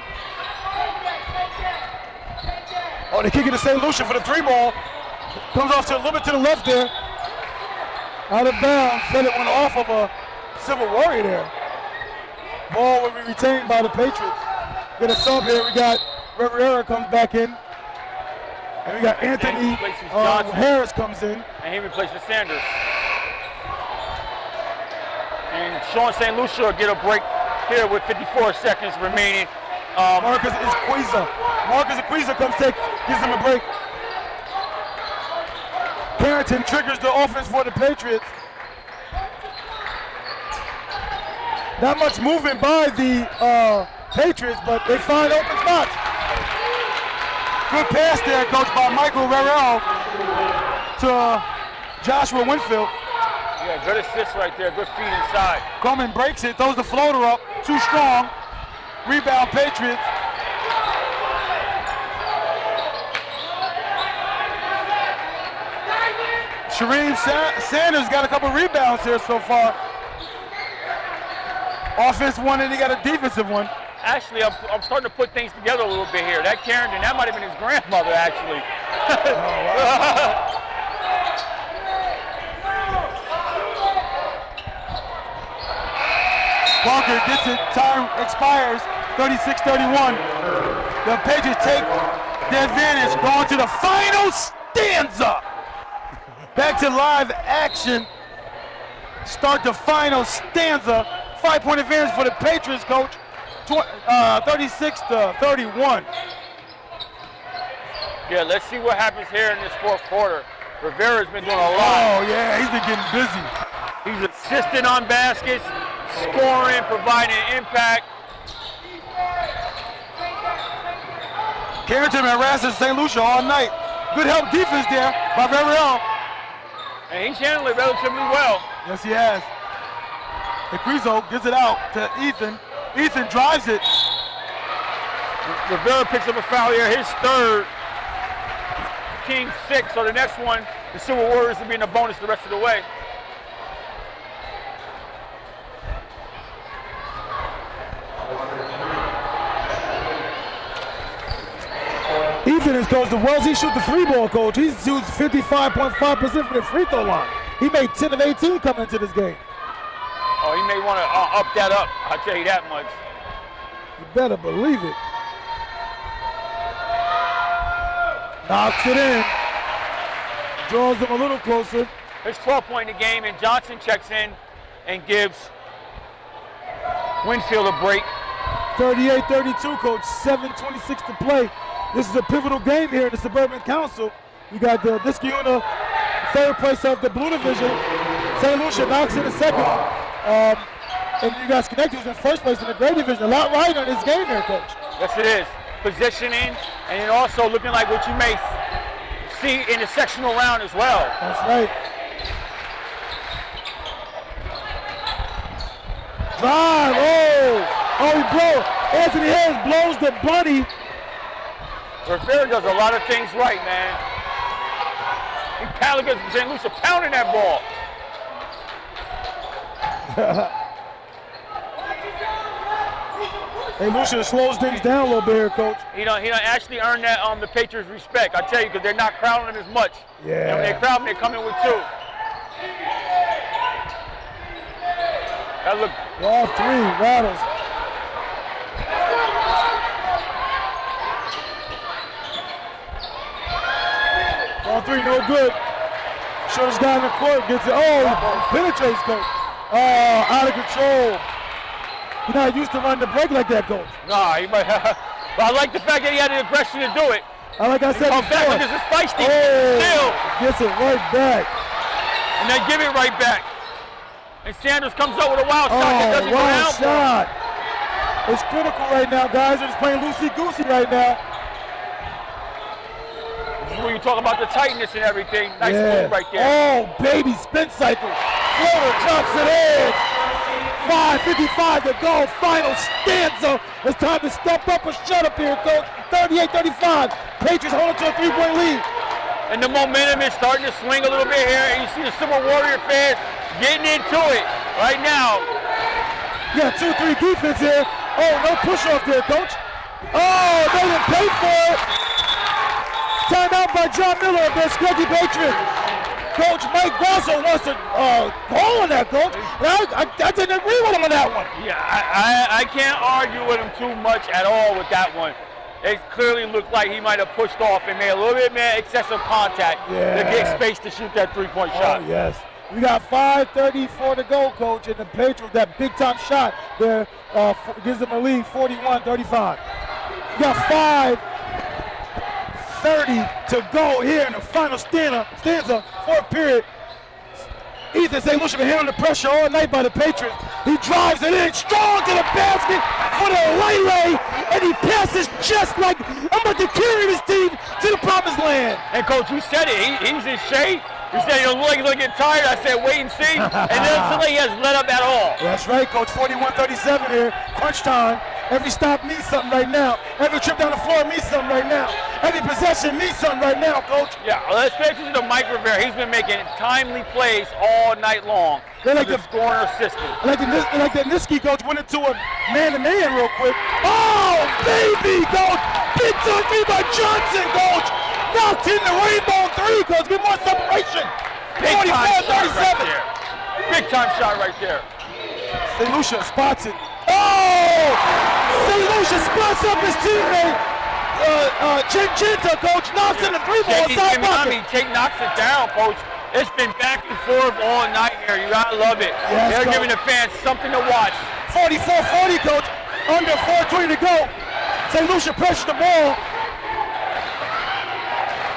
Oh, they kick it to St. Lucia for the 3-ball. Comes off to a little bit to the left there. Out of bounds, said it went off of a Silver Warrior there. Ball will be retained by the Patriots. Get a sub here. We got Rivera comes back in. And we got Anthony Harris comes in. And he replaces Sanders. And Sean St. Lucia will get a break here with 54 seconds remaining. Marcus Izquiza comes gives him a break. Carrington triggers the offense for the Patriots. Not much movement by the Patriots, but they find open spots. Good pass there, coached by Michael Rarell to Joshua Winfield. Yeah, good assist right there, good feed inside. Coleman breaks it, throws the floater up, too strong. Rebound Patriots. Shaheem Sanders got a couple rebounds here so far. Offense one and he got a defensive one. Actually, I'm starting to put things together a little bit here. That Carrington, that might have been his grandmother, actually. Walker gets it, time expires, 36-31. The Patriots take the advantage, going to the final stanza. Back to live action. Start the final stanza. 5-point advantage for the Patriots, coach. 36-31. Yeah, let's see what happens here in this fourth quarter. Rivera's been doing a lot. Oh, yeah, he's been getting busy. He's assisting on baskets, scoring, providing impact. Carrington harassing St. Lucia all night. Good help defense there by Rivera. And he's handled it relatively well. Yes, he has. Izquiza gives it out to Ethan. Ethan drives it. Rivera picks up a foul here, his third. Team 6, so the next one, the Silver Warriors will be in the bonus the rest of the way. Ethan is coach. The wells he shoot the free ball, coach. He shoots 55.5% from the free throw line. He made 10 of 18 coming into this game. Oh, he may want to up that up. I'll tell you that much. You better believe it. Knocks it in. Draws them a little closer. It's 12-point in the game, and Johnson checks in and gives Winfield a break. 38-32, coach. 7:26 to play. This is a pivotal game here in the Suburban Council. You got the Niskayuna third place of the Blue Division. St. Lucia knocks in the second. And you got Schenectady who's in first place in the Gray Division. A lot riding on this game here, coach. Yes, it is. Positioning, and then also looking like what you may see in the sectional round as well. That's right. Drive, oh, he blows. Anthony Harris blows the bunny. Rivera does a lot of things right, man. He Caligas and St. Lucia pounding that ball. St. Lucia slows things down a little bit here, coach. He don't actually earn that the Patriots' respect. I tell you, because they're not crowding him as much. Yeah. And when they crowd him, they come in with 2. That look. All 3 rattles. On three, no good. Shortest guy in the court gets it. Oh, penetrates, coach. Oh, out of control. You're not used to running the break like that, coach. Nah, he might have. But I like the fact that he had the aggression to do it. Like I said Come back before. because it's feisty. Oh, Still. gets it right back. And then give it right back. And Sanders comes up with a wild shot that doesn't go wild down. shot. It's critical right now, guys. They're just playing loosey-goosey right now. This is when you talk about the tightness and everything. Nice move right there. Oh, baby, spin cycle. Floater drops it in. 5:55 to go. Final stanza. It's time to step up or shut up here, coach. 38-35. Patriots hold it to a 3-point lead. And the momentum is starting to swing a little bit here. And you see the Silver Warrior fans getting into it right now. Yeah, 2-3 defense here. Oh, no push off there, coach. Oh, they didn't pay for it. Timeout by John Miller of the Schenectady Patriots. Coach Mike Grasso wants to call on that, coach. I didn't agree with him on that one. Yeah, I can't argue with him too much at all with that one. It clearly looked like he might have pushed off and made a little bit more excessive contact to get space to shoot that three-point shot. Oh, yes. We got 5:34 to go, coach, and the Patriots, that big-time shot there gives them a lead, 41-35. We got 5:30 to go here in the final stanza, fourth period. Ethan St. Lucia been handling the pressure all night by the Patriots. He drives it in strong to the basket for the lay, and he passes just like I'm about to carry this team to the promised land. And coach, you said it. He's in shape. You said your legs look getting tired. I said wait and see. And it doesn't like he has let up at all. That's right, coach. 41-37 here. Crunch time. Every stop means something right now. Every trip down the floor means something right now. Every possession means something right now, coach. Yeah, let's pay attention to Mike Rivera. He's been making timely plays all night long. They're like the scoring assistant. Like the Niskayuna coach went into a man-to-man real quick. Oh, baby, coach. Big time three by Johnson, coach. Knocked in the rainbow three, coach. Get more separation. 44-37. Big time shot right there. St. Lucia spots it. Oh! St. Lucia spots up his teammate. Chinchita, coach, knocks in the three-ball side pocket. Knocks it down, coach. It's been back and forth all night here. You gotta love it. Yes, they're coach. giving the fans something to watch. 44-40, coach. Under 4:20 to go. St. Lucia pressured the ball.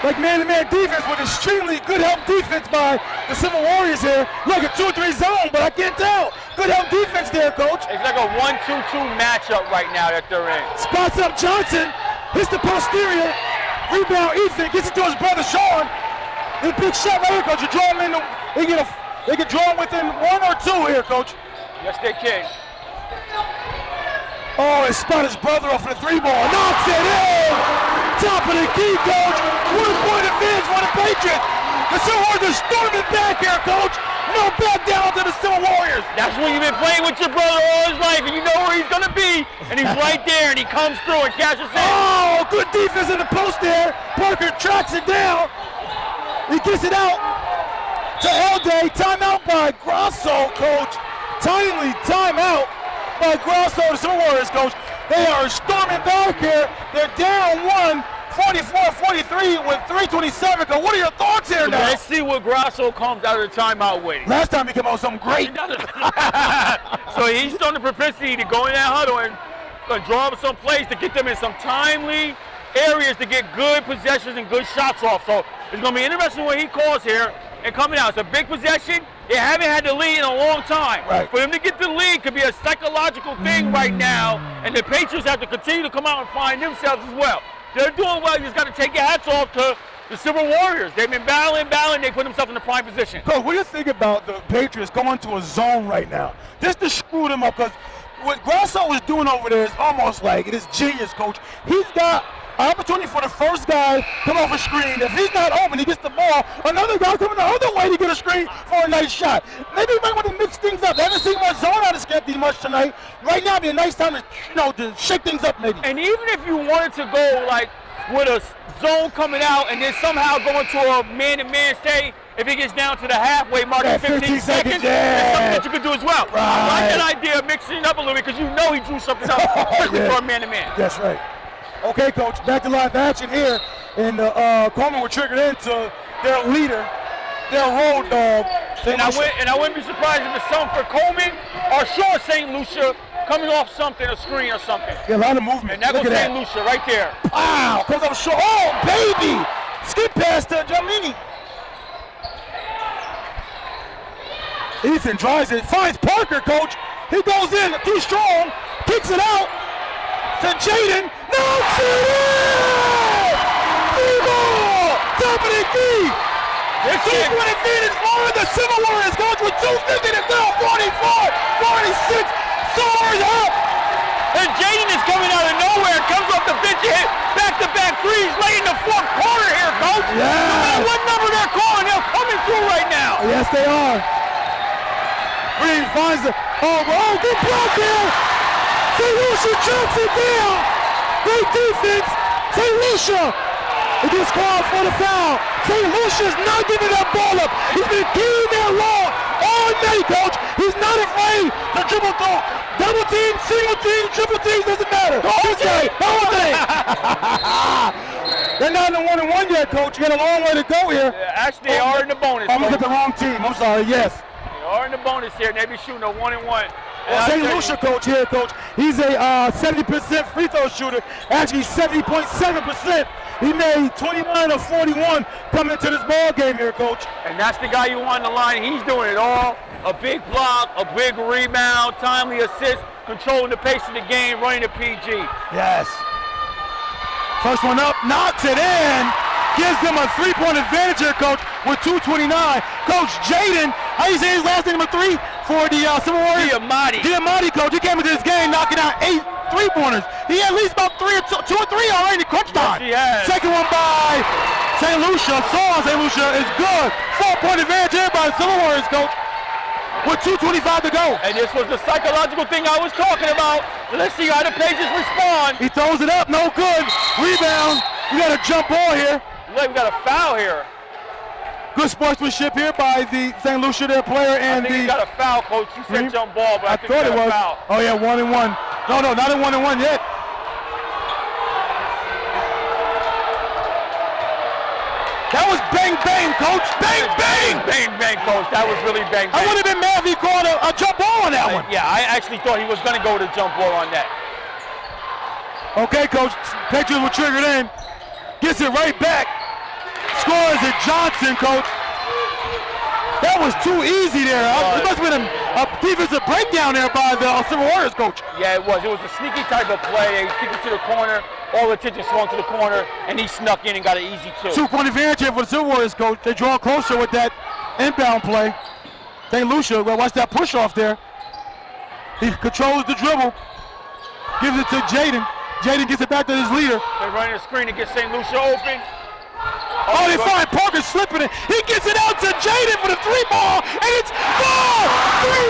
Like man-to-man defense with extremely good help defense by the Silver Warriors here. Look, a 2-3 zone, but I can't tell. Good help defense there, coach. It's like a 1-2-2 matchup right now that they're in. Spots up Johnson, hits the posterior. Rebound Ethan, gets it to his brother Sean. The big shot right here, coach. You draw him in. They can draw him within 1 or 2 here, coach. Yes, they can. Oh, he spot his brother off the three-ball. Knocks it in. Top of the key, coach. 1-point advantage for the Patriots. The Silver Warriors are storming back here, coach. No back down to the Silver Warriors. That's when you've been playing with your brother all his life, and you know where he's going to be. And he's right there, and he comes through and catches it. Oh, good defense in the post there. Parker tracks it down. He gets it out to Elday. Timeout by Grasso, coach. Timely timeout by Grasso, the Silver Warriors, coach. They are storming back here. They're down 1, 44-43 with 3:27. What are your thoughts here now? Let's see what Grasso comes out of the timeout with. Last time he came out with something great. So he's showing the propensity to go in that huddle and draw up some plays to get them in some timely areas to get good possessions and good shots off. So it's going to be interesting what he calls here and coming out. It's a big possession. They haven't had the lead in a long time. Right. For them to get the lead could be a psychological thing right now, and the Patriots have to continue to come out and find themselves as well. They're doing well. You just got to take your hats off to the Silver Warriors. They've been battling. They put themselves in the prime position. Coach, what do you think about the Patriots going to a zone right now? Just to screw them up, because what Grasso is doing over there is almost like it is genius, coach. He's got an opportunity for the first guy come off a screen. If he's not open, he gets the ball. Another guy coming the other way to get a screen for a nice shot. Maybe you might want to mix things up. I haven't seen much zone out of Schenectady much tonight. Right now would be a nice time to shake things up maybe. And even if you wanted to go like with a zone coming out and then somehow go into a man-to-man, say if it gets down to the halfway mark in 15 seconds, that's something that you could do as well. Right. I like that idea of mixing it up a little bit because you know he drew something up quickly for a man-to-man. That's right. Okay, coach, back to live action here. And Coleman were triggered into their leader, their road dog. And I wouldn't be surprised if it's something for Coleman or short St. Lucia coming off something, a screen or something. Yeah, a lot of movement. And that goes St. Lucia right there. Wow, comes up short. Oh, baby! Skip past Jamini. Ethan drives it, finds Parker, coach. He goes in, too strong, kicks it out to Jaden. Knocks it in! D-ball! Top of the key! 2:20 feet is over the Silver Warriors, coach, with 2:50 to go. 44, 46. Silver's up! And Jaden is coming out of nowhere, comes off the bench, hit back-to-back threes late in the fourth quarter here, coach. Yeah. No matter what number they're calling, they're coming through right now. Yes, they are. Green finds it. Oh, good block there. St. Lucia chokes it down. Great defense. St. Lucia. It gets called for the foul. St. Lucia's not giving that ball up. He's been carrying their law all night, coach. He's not afraid to dribble through. Double team, single team, triple team, doesn't matter. This guy, whole thing. They're not in the 1-1 yet, coach. You got a long way to go here. Yeah, actually, they are in the bonus. I'm looking at the wrong team. I'm sorry, yes. They are in the bonus here, and they be shooting a 1-1. Well, St. Lucia coach here, coach. He's a 70% free throw shooter. Actually, 70.7%. He made 29 of 41 coming into this ball game here, coach. And that's the guy you want on the line. He's doing it all. A big block, a big rebound, timely assist, controlling the pace of the game, running the PG. Yes. First one up, knocks it in. Gives them a 3-point advantage here, coach, with 2:29. Coach Jaden, how you say his last name, number 3 for the Silver Warriors? Diamati, coach. He came into this game knocking out 8 3-pointers. He had at least about 2 or 3 already in crunch time. Yes, he has. Second one by St. Lucia. St. Lucia is good. 4-point advantage here by the Silver Warriors, coach, with 2:25 to go. And this was the psychological thing I was talking about. Let's see how the Patriots respond. He throws it up, no good. Rebound. We got a jump ball here. Look, we got a foul here. Good sportsmanship here by the St. Lucia, their player, and I think he got a foul, coach. You said jump ball, but I think thought he it got was. a foul. Oh yeah, 1-1. No, not a 1-1 yet. That was bang bang, coach. Bang bang. Bang bang, coach. That was really bang bang. I would have been mad if he called a jump ball on that one. Yeah, I actually thought he was going to go to jump ball on that. Okay, coach. Patriots were triggered in. Gets it right back. Scores it, Johnson, coach. That was too easy there. It must have been a defensive breakdown there by the Silver Warriors, coach. Yeah, it was. It was a sneaky type of play. He kicked it to the corner. All the attention swung to the corner, and he snuck in and got an easy 2. 2-point advantage here for the Silver Warriors, coach. They draw closer with that inbound play. St. Lucia, well, watch that push off there. He controls the dribble. Gives it to Jaden. Jaden gets it back to his leader. They're running a screen to get St. Lucia open. Oh, they find Parker slipping it. He gets it out to Jaden for the 3-ball, and it's 3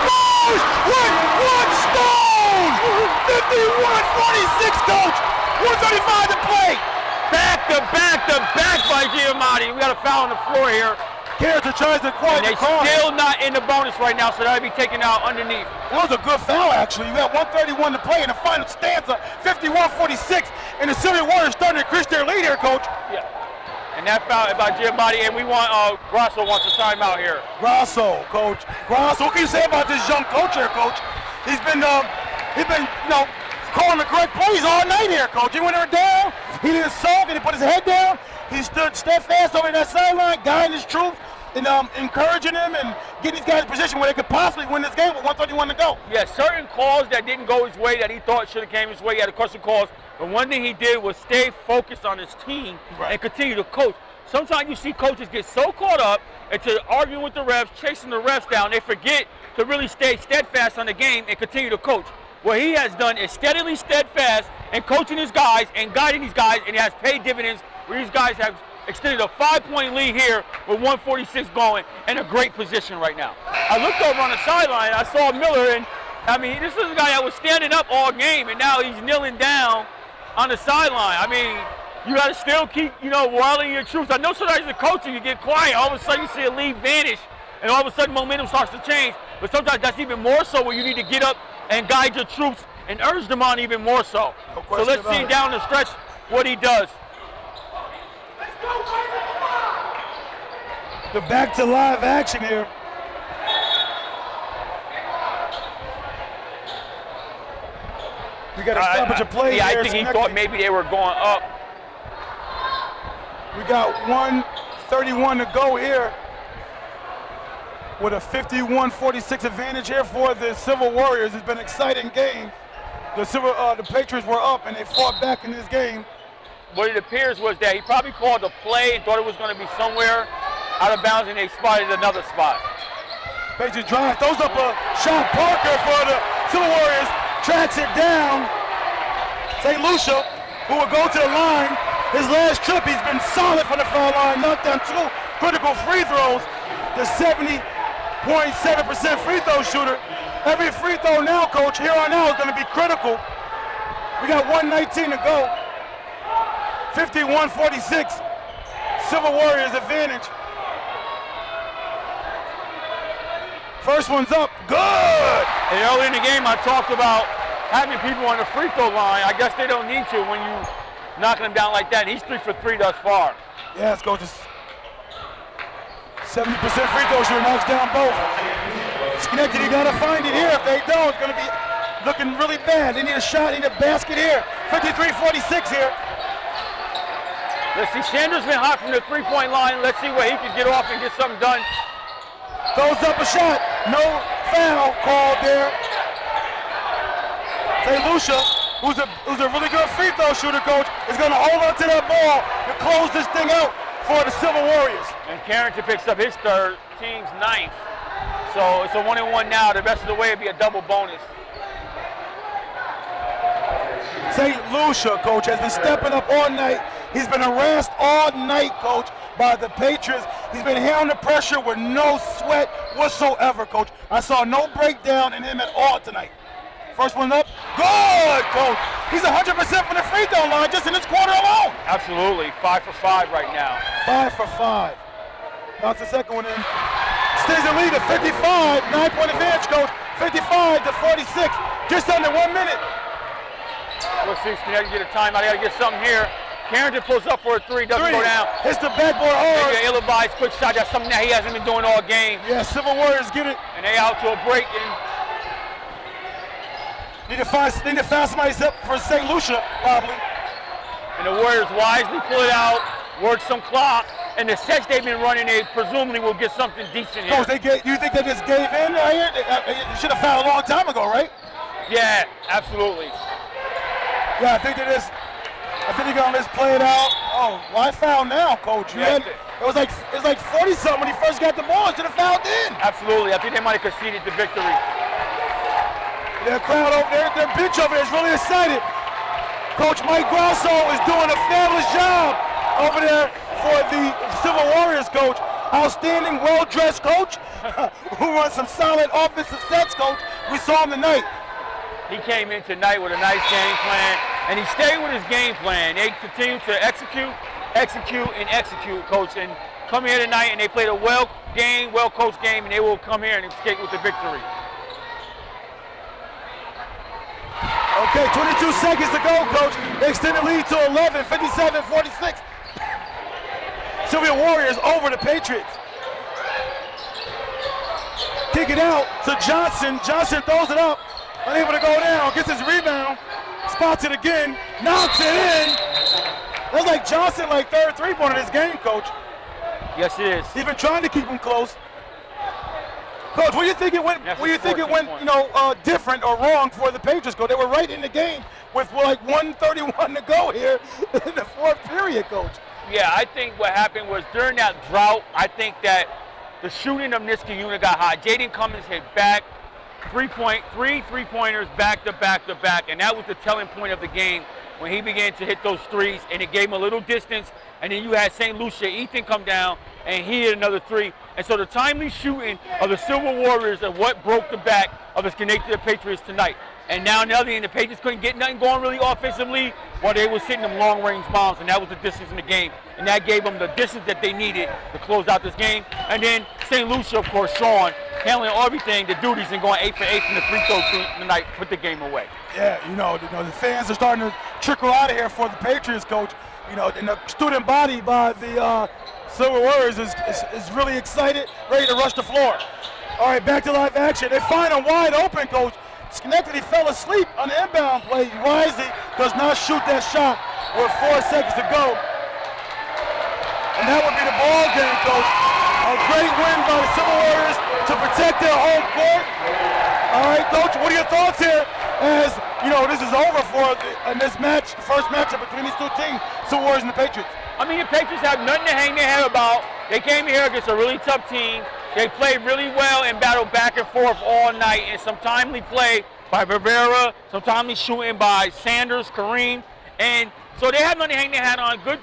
balls with 1 stone. 51-46, coach. 135 to play. Back by Giamatti. We got a foul on the floor here. Character tries to quiet the call. Still not in the bonus right now, so that'll be taken out underneath. That was a good foul, actually. You got 131 to play in the final stanza, 51-46, and the Silver Warriors starting to increase their lead here, coach. Yeah. And that foul by Giamatti, and we want Grasso wants a timeout here. Grasso, coach. Grasso, what can you say about this young coach here, coach? He's been calling the correct plays all night here, coach. He went her down. He didn't sulk. He didn't put his head down. He stood steadfast over that sideline, guiding his troops, and encouraging them and getting these guys in a position where they could possibly win this game with 131 to go. Yeah, certain calls that didn't go his way that he thought should have came his way. He had a question calls. But one thing he did was stay focused on his team and continue to coach. Sometimes you see coaches get so caught up into arguing with the refs, chasing the refs down, they forget to really stay steadfast on the game and continue to coach. What he has done is steadily steadfast and coaching his guys and guiding these guys, and it has paid dividends where these guys have extended a 5-point lead here with 146 going in a great position right now. I looked over on the sideline, I saw Miller, and I mean, this is a guy that was standing up all game, and now he's kneeling down on the sideline. I mean, you got to still keep, wilding your troops. I know sometimes the coaching, you get quiet. All of a sudden, you see a lead vanish, and all of a sudden, momentum starts to change. But sometimes that's even more so where you need to get up and guide your troops and urge them on even more so. So let's see down the stretch what he does. The back to live action here. We got a stoppage of play here. I think he thought maybe they were going up. We got 1:31 to go here with a 51-46 advantage here for the Silver Warriors. It's been an exciting game. The Patriots were up and they fought back in this game. What it appears was that he probably called a play and thought it was going to be somewhere out of bounds, and they spotted another spot. Patriots drive, throws up a shot. Parker for the Silver Warriors tracks it down. St. Lucia, who will go to the line. His last trip, he's been solid from the foul line, knocked down 2 critical free throws. The 70.7% free throw shooter. Every free throw now, coach, here on out is going to be critical. We got 1:19 to go. 51-46. Silver Warriors advantage. First one's up, good! And early in the game, I talked about having people on the free throw line. I guess they don't need to when you knocking them down like that. He's 3 for 3 thus far. Yes, coach. 70% free throw shooter knocks down both. Schenectady gotta find it here. If they don't, it's gonna be looking really bad. They need a shot, they need a basket here. 53-46 here. Let's see, Sanders been hot from the three-point line. Let's see where he can get off and get something done. Throws up a shot. No foul called there. St. Lucia, who's a really good free throw shooter, coach, is going to hold on to that ball to close this thing out for the Silver Warriors. And Carrington picks up his third, team's 9th. So it's a 1-and-1 now. The rest of the way it'll be a double bonus. St. Lucia, coach, has been stepping up all night. He's been harassed all night, coach, by the Patriots. He's been handling the pressure with no sweat whatsoever, coach. I saw no breakdown in him at all tonight. First one up, good, coach. He's 100% from the free throw line just in this quarter alone. Absolutely, 5 for 5 right now. 5 for 5. Knocks the second one in. Stays in lead at 55, 9-point advantage, coach. 55-46, just under 1 minute. Let's see if Schenectady get a timeout. They got to get something here. Carrington pulls up for a 3, doesn't go down. Hits the backboard hard. Maybe an ill-advised quick shot. That's something that he hasn't been doing all game. Yeah, Silver Warriors get it. And they out to a break. Need to find somebody up for St. Lucia, probably. And the Warriors wisely pull it out, work some clock, and the sets they've been running, they presumably will get something decent here. Coach, you think they just gave in right here? They should have fouled a long time ago, right? Yeah, absolutely. Yeah, I think they're gonna just play it out. Oh, why foul now, coach? It was like 40-something when he first got the ball. Should have fouled in. Absolutely. I think they might have conceded the victory. Their crowd over there, their bench over there is really excited. Coach Mike Grosso is doing a fabulous job over there for the Silver Warriors, coach. Outstanding, well-dressed coach who runs some solid offensive sets, coach. We saw him tonight. He came in tonight with a nice game plan, and he stayed with his game plan. They continue to execute, coach, and come here tonight, and they played a well-coached game, and they will come here and escape with the victory. Okay, 22 seconds to go, coach. They extend the lead to 11, 57-46. Silver Warriors over the Patriots. Kick it out to Johnson. Johnson throws it up. Unable to go down. Gets his rebound. Spots it again. Knocks it in. That's like Johnson, third three-pointer in this game, coach. Yes, it is. He's been trying to keep him close. Coach, what do you think it went? Different or wrong for the Patriots? Coach, they were right in the game with 1:31 to go here in the fourth period, coach. Yeah, I think what happened was during that drought, I think that the shooting of Niskayuna got hot. Jaden Cummins hit back, three three-pointers back to back to back, and that was the telling point of the game when he began to hit those threes, and it gave him a little distance. And then you had St. Lucia, Ethan come down, and he hit another 3. And so the timely shooting of the Silver Warriors are what broke the back of the Schenectady Patriots tonight. And now on the other end, the Patriots couldn't get nothing going really offensively while they were hitting them long-range bombs, and that was the distance in the game. And that gave them the distance that they needed to close out this game. And then St. Lucia, of course, Sean, handling everything, the duties, and going 8 for 8 from the free throw tonight, put the game away. Yeah, the fans are starting to trickle out of here for the Patriots, coach. and the student body by the Silver Warriors is really excited, ready to rush the floor. All right, back to live action. They find him wide open, Coach. Schenectady fell asleep on the inbound play. Wisely does not shoot that shot with 4 seconds to go. And that would be the ball game, Coach. A great win by the Silver Warriors to protect their home court. All right, Coach, what are your thoughts here as, this is over for this match, the first matchup between these two teams, Silver Warriors and the Patriots? I mean, the Patriots have nothing to hang their head about. They came here against a really tough team. They played really well and battled back and forth all night, and some timely play by Rivera, some timely shooting by Sanders, Kareem, and so they have nothing to hang their hat on. Good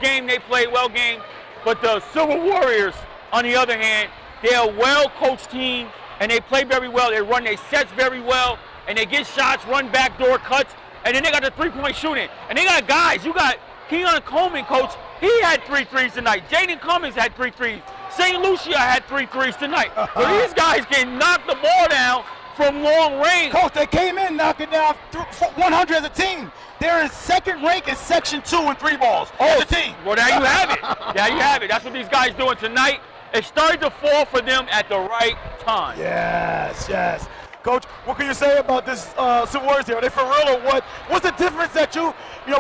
game. They played well game. But the Silver Warriors, on the other hand, they're a well-coached team, and they play very well. They run their sets very well, and they get shots, run backdoor cuts, and then they got the three-point shooting. And they got guys. You got Keon Coleman, Coach. He had 3 threes tonight. Jaden Cummings had 3 threes. St. Lucia had 3 threes tonight. So these guys can knock the ball down from long range. Coach, they came in knocking down 100 as a team. They're in second rank in Section 2 in 3 balls as a team. Well, there you have it. There you have it. That's what these guys doing tonight. It started to fall for them at the right time. Yes. Coach, what can you say about this Silver Warriors here? Are they for real or what? What's the difference that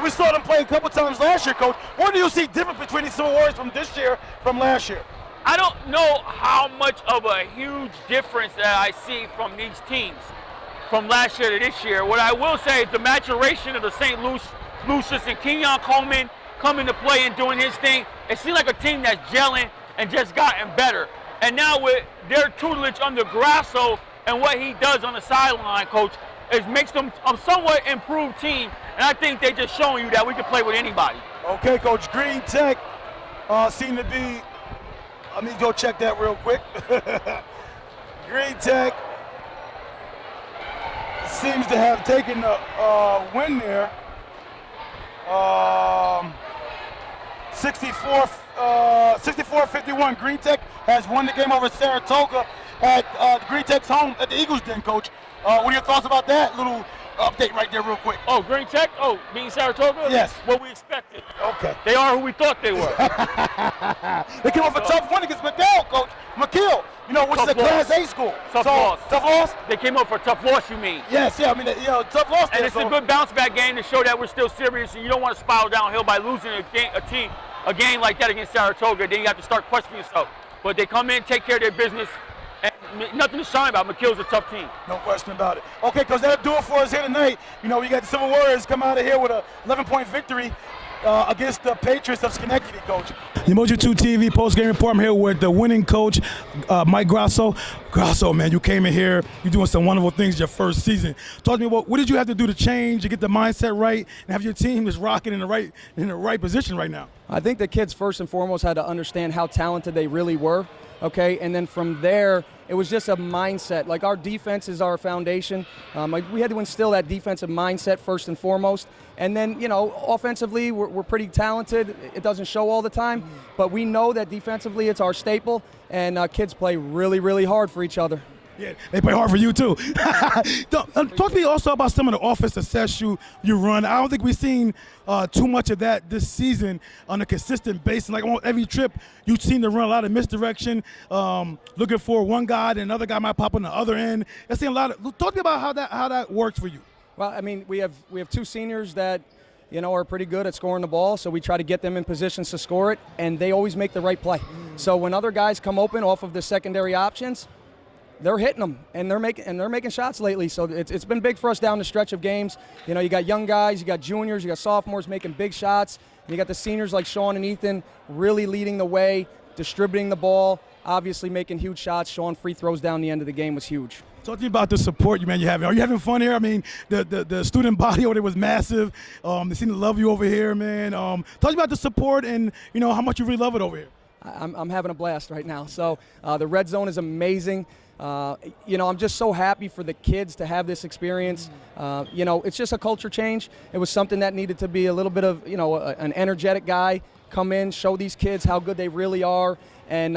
we saw them play a couple times last year, Coach. What do you see different between these Silver Warriors from this year from last year? I don't know how much of a huge difference that I see from these teams from last year to this year. What I will say is the maturation of the St. Lucius and Kenyon Coleman coming to play and doing his thing. It seems like a team that's gelling and just gotten better. And now with their tutelage under Grasso and what he does on the sideline, Coach, it makes them a somewhat improved team. And I think they just showing you that we can play with anybody. Okay, Coach. Green Tech seem to be. Let me go check that real quick. Green Tech seems to have taken the win there. 64-51. Green Tech has won the game over Saratoga at Green Tech's home at the Eagles Den, Coach. What are your thoughts about that little update right there real quick? Oh, Green Tech? Oh, beating Saratoga? Yes. What we expected. Okay. They are who we thought they were. They came off a tough win against McGill, Coach. McGill, which is a Class A school. Tough loss. Tough loss? They came up for a tough loss, you mean? Yes, yeah. I mean, tough loss. And it's a good bounce back game to show that we're still serious, and you don't want to spiral downhill by losing a game like that against Saratoga. Then you have to start questioning yourself. But they come in, take care of their business, and nothing to shine about. McGill's a tough team. No question about it. Okay, because that'll do it for us here tonight. We got the Silver Warriors come out of here with a 11-point victory against the Patriots of Schenectady, Coach. The Umoja 2 TV post-game report. I'm here with the winning coach, Mike Grasso. Grasso, man, you came in here. You're doing some wonderful things your first season. Talk to me about what did you have to do to change, to get the mindset right, and have your team just rocking in the right position right now? I think the kids first and foremost had to understand how talented they really were. Okay, and then from there, it was just a mindset. Like, our defense is our foundation. We had to instill that defensive mindset first and foremost. And then, offensively, we're pretty talented. It doesn't show all the time, but we know that defensively it's our staple, and kids play really, really hard for each other. Yeah, they play hard for you too. Talk to me also about some of the offensive sets you run. I don't think we've seen too much of that this season on a consistent basis. Like on every trip, you seem to run a lot of misdirection, looking for one guy, and another guy might pop on the other end. I've seen a lot of. Talk to me about how that works for you. Well, I mean, we have 2 seniors that are pretty good at scoring the ball, so we try to get them in positions to score it, and they always make the right play. So when other guys come open off of the secondary options, they're hitting them, and they're making shots lately. So it's been big for us down the stretch of games. You got young guys, you got juniors, you got sophomores making big shots, and you got the seniors like Sean and Ethan really leading the way, distributing the ball, obviously making huge shots. Sean free throws down the end of the game was huge. Talk to me about the support you're having. Are you having fun here? I mean, the student body over there was massive. They seem to love you over here, man. Talk to me about the support and how much you really love it over here. I'm having a blast right now. So the red zone is amazing. I'm just so happy for the kids to have this experience. It's just a culture change. It was something that needed to be a little bit of, an energetic guy come in, show these kids how good they really are, and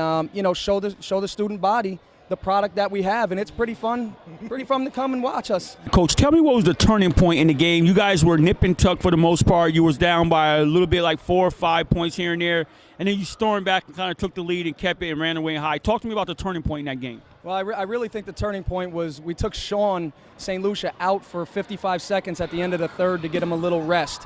show the student body, the product that we have, and it's pretty fun to come and watch us. Coach, tell me what was the turning point in the game? You guys were nip and tuck for the most part. You was down by a little bit, like 4 or 5 points here and there, and then you stormed back and kind of took the lead and kept it and ran away high. Talk to me about the turning point in that game. Well, I really think the turning point was we took Sean St. Lucia out for 55 seconds at the end of the third to get him a little rest.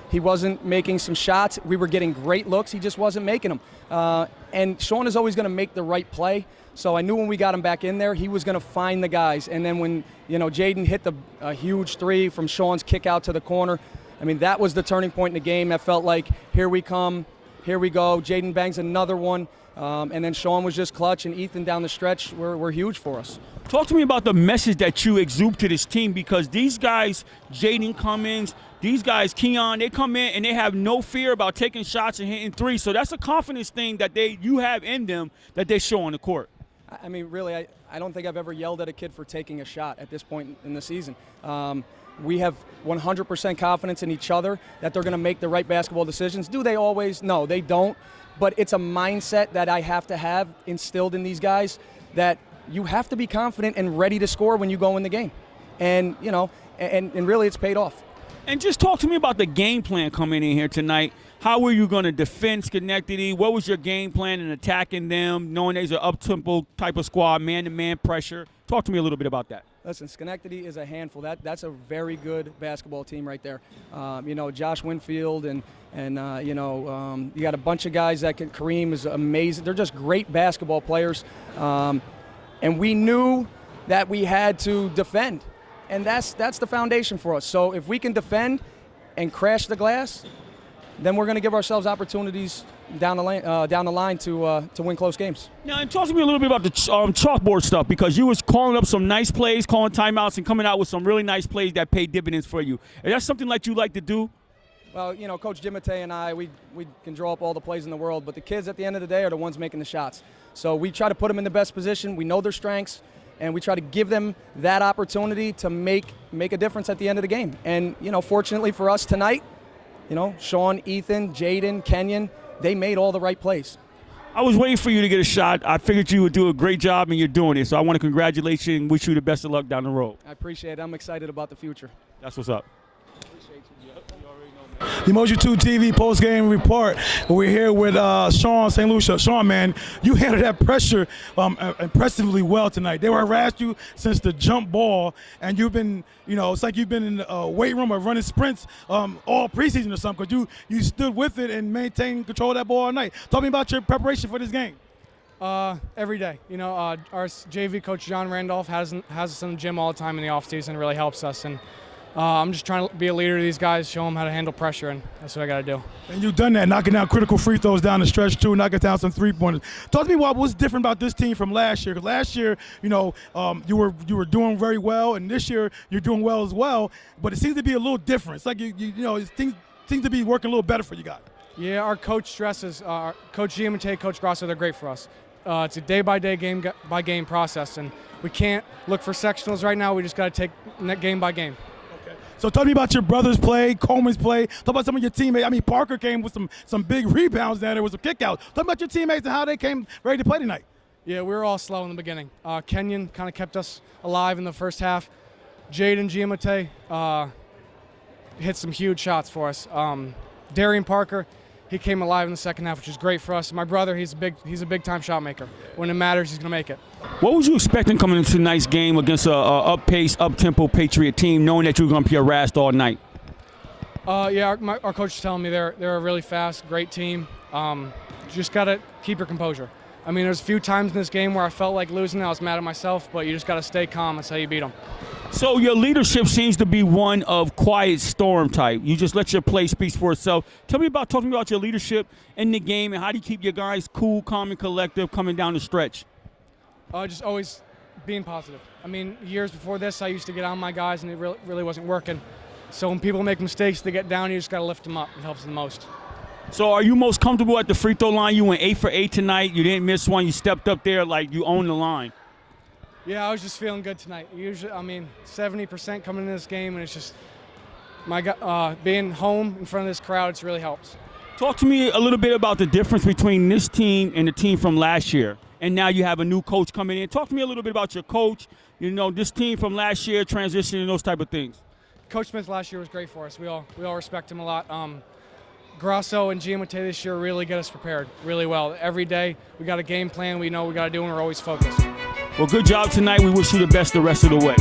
He wasn't making some shots. We were getting great looks. He just wasn't making them. And Sean is always going to make the right play. So I knew when we got him back in there, he was going to find the guys. And then when, Jaden hit a huge three from Sean's kick out to the corner, I mean, that was the turning point in the game. That felt like, here we come, here we go. Jaden bangs another one. And then Sean was just clutch, and Ethan down the stretch were huge for us. Talk to me about the message that you exude to this team, because these guys, Jaden Cummins, these guys, Keon, they come in and they have no fear about taking shots and hitting threes. So that's a confidence thing that you have in them that they show on the court. I mean, really, I don't think I've ever yelled at a kid for taking a shot at this point in the season. We have 100% confidence in each other that they're going to make the right basketball decisions. Do they always? No, they don't. But it's a mindset that I have to have instilled in these guys that you have to be confident and ready to score when you go in the game. And, and really it's paid off. And just talk to me about the game plan coming in here tonight. How were you going to defend Schenectady? What was your game plan in attacking them, knowing there's an up-tempo type of squad, man-to-man pressure? Talk to me a little bit about that. Listen, Schenectady is a handful. That's a very good basketball team right there. Josh Winfield and you got a bunch of guys that can. Kareem is amazing. They're just great basketball players. And we knew that we had to defend. And that's the foundation for us. So if we can defend and crash the glass, then we're going to give ourselves opportunities down the line to win close games. Now, and talk to me a little bit about the chalkboard stuff, because you was calling up some nice plays, calling timeouts, and coming out with some really nice plays that paid dividends for you. Is that something like you like to do? Well, Coach Jimate and I, we can draw up all the plays in the world, but the kids at the end of the day are the ones making the shots. So we try to put them in the best position. We know their strengths, and we try to give them that opportunity to make a difference at the end of the game. And, fortunately for us tonight, Sean, Ethan, Jaden, Kenyon, they made all the right plays. I was waiting for you to get a shot. I figured you would do a great job, and you're doing it. So I want to congratulate you and wish you the best of luck down the road. I appreciate it. I'm excited about the future. That's what's up. Umoja 2 TV post-game report. We're here with Sean St. Lucia. Sean, man, you handled that pressure impressively well tonight. They were harassed you since the jump ball, and you've been, it's like you've been in the weight room or running sprints all preseason or something, because you stood with it and maintained control of that ball all night. Talk to me about your preparation for this game. Every day. Our JV coach John Randolph has us in the gym all the time in the offseason. Really helps us, and I'm just trying to be a leader to these guys, show them how to handle pressure, and that's what I got to do. And you've done that, knocking down critical free throws down the stretch too, knocking down some three-pointers. Talk to me about what's different about this team from last year. Because last year, you were doing very well, and this year you're doing well as well. But it seems to be a little different. It's like things seem to be working a little better for you guys. Yeah, our coach stresses. Coach Giamatti, Coach Grosso, they're great for us. It's a day-by-day, game-by-game process, and we can't look for sectionals right now. We just got to take game by game. So tell me about your brother's play, Coleman's play. Talk about some of your teammates. I mean, Parker came with some big rebounds down there with some kickouts. Talk about your teammates and how they came ready to play tonight. Yeah, we were all slow in the beginning. Kenyon kind of kept us alive in the first half. Jaden Giamatti hit some huge shots for us. Darian Parker, he came alive in the second half, which is great for us. My brother, he's a big-time shot maker. When it matters, he's going to make it. What was you expecting coming into tonight's game against a up-pace, up-tempo Patriot team, knowing that you were going to be harassed all night? Yeah, our coach is telling me they're a really fast, great team. Just got to keep your composure. I mean, there's a few times in this game where I felt like losing. I was mad at myself, but you just got to stay calm. That's how you beat them. So your leadership seems to be one of quiet storm type. You just let your play speak for itself. Talk to me about your leadership in the game, and how do you keep your guys cool, calm, and collective coming down the stretch? Just always being positive. I mean, years before this, I used to get on my guys, and it really wasn't working. So when people make mistakes, they get down, you just got to lift them up. It helps the most. So are you most comfortable at the free throw line? You went 8 for 8 tonight. You didn't miss one. You stepped up there like you owned the line. Yeah, I was just feeling good tonight. Usually, 70% coming into this game, and it's just being home in front of this crowd, it's really helps. Talk to me a little bit about the difference between this team and the team from last year, and now you have a new coach coming in. Talk to me a little bit about your coach, this team from last year, transitioning, those type of things. Coach Smith last year was great for us. We all respect him a lot. Grasso and Giamatti this year really get us prepared really well. Every day we got a game plan we know we got to do, and we're always focused. Well, good job tonight. We wish you the best the rest of the way.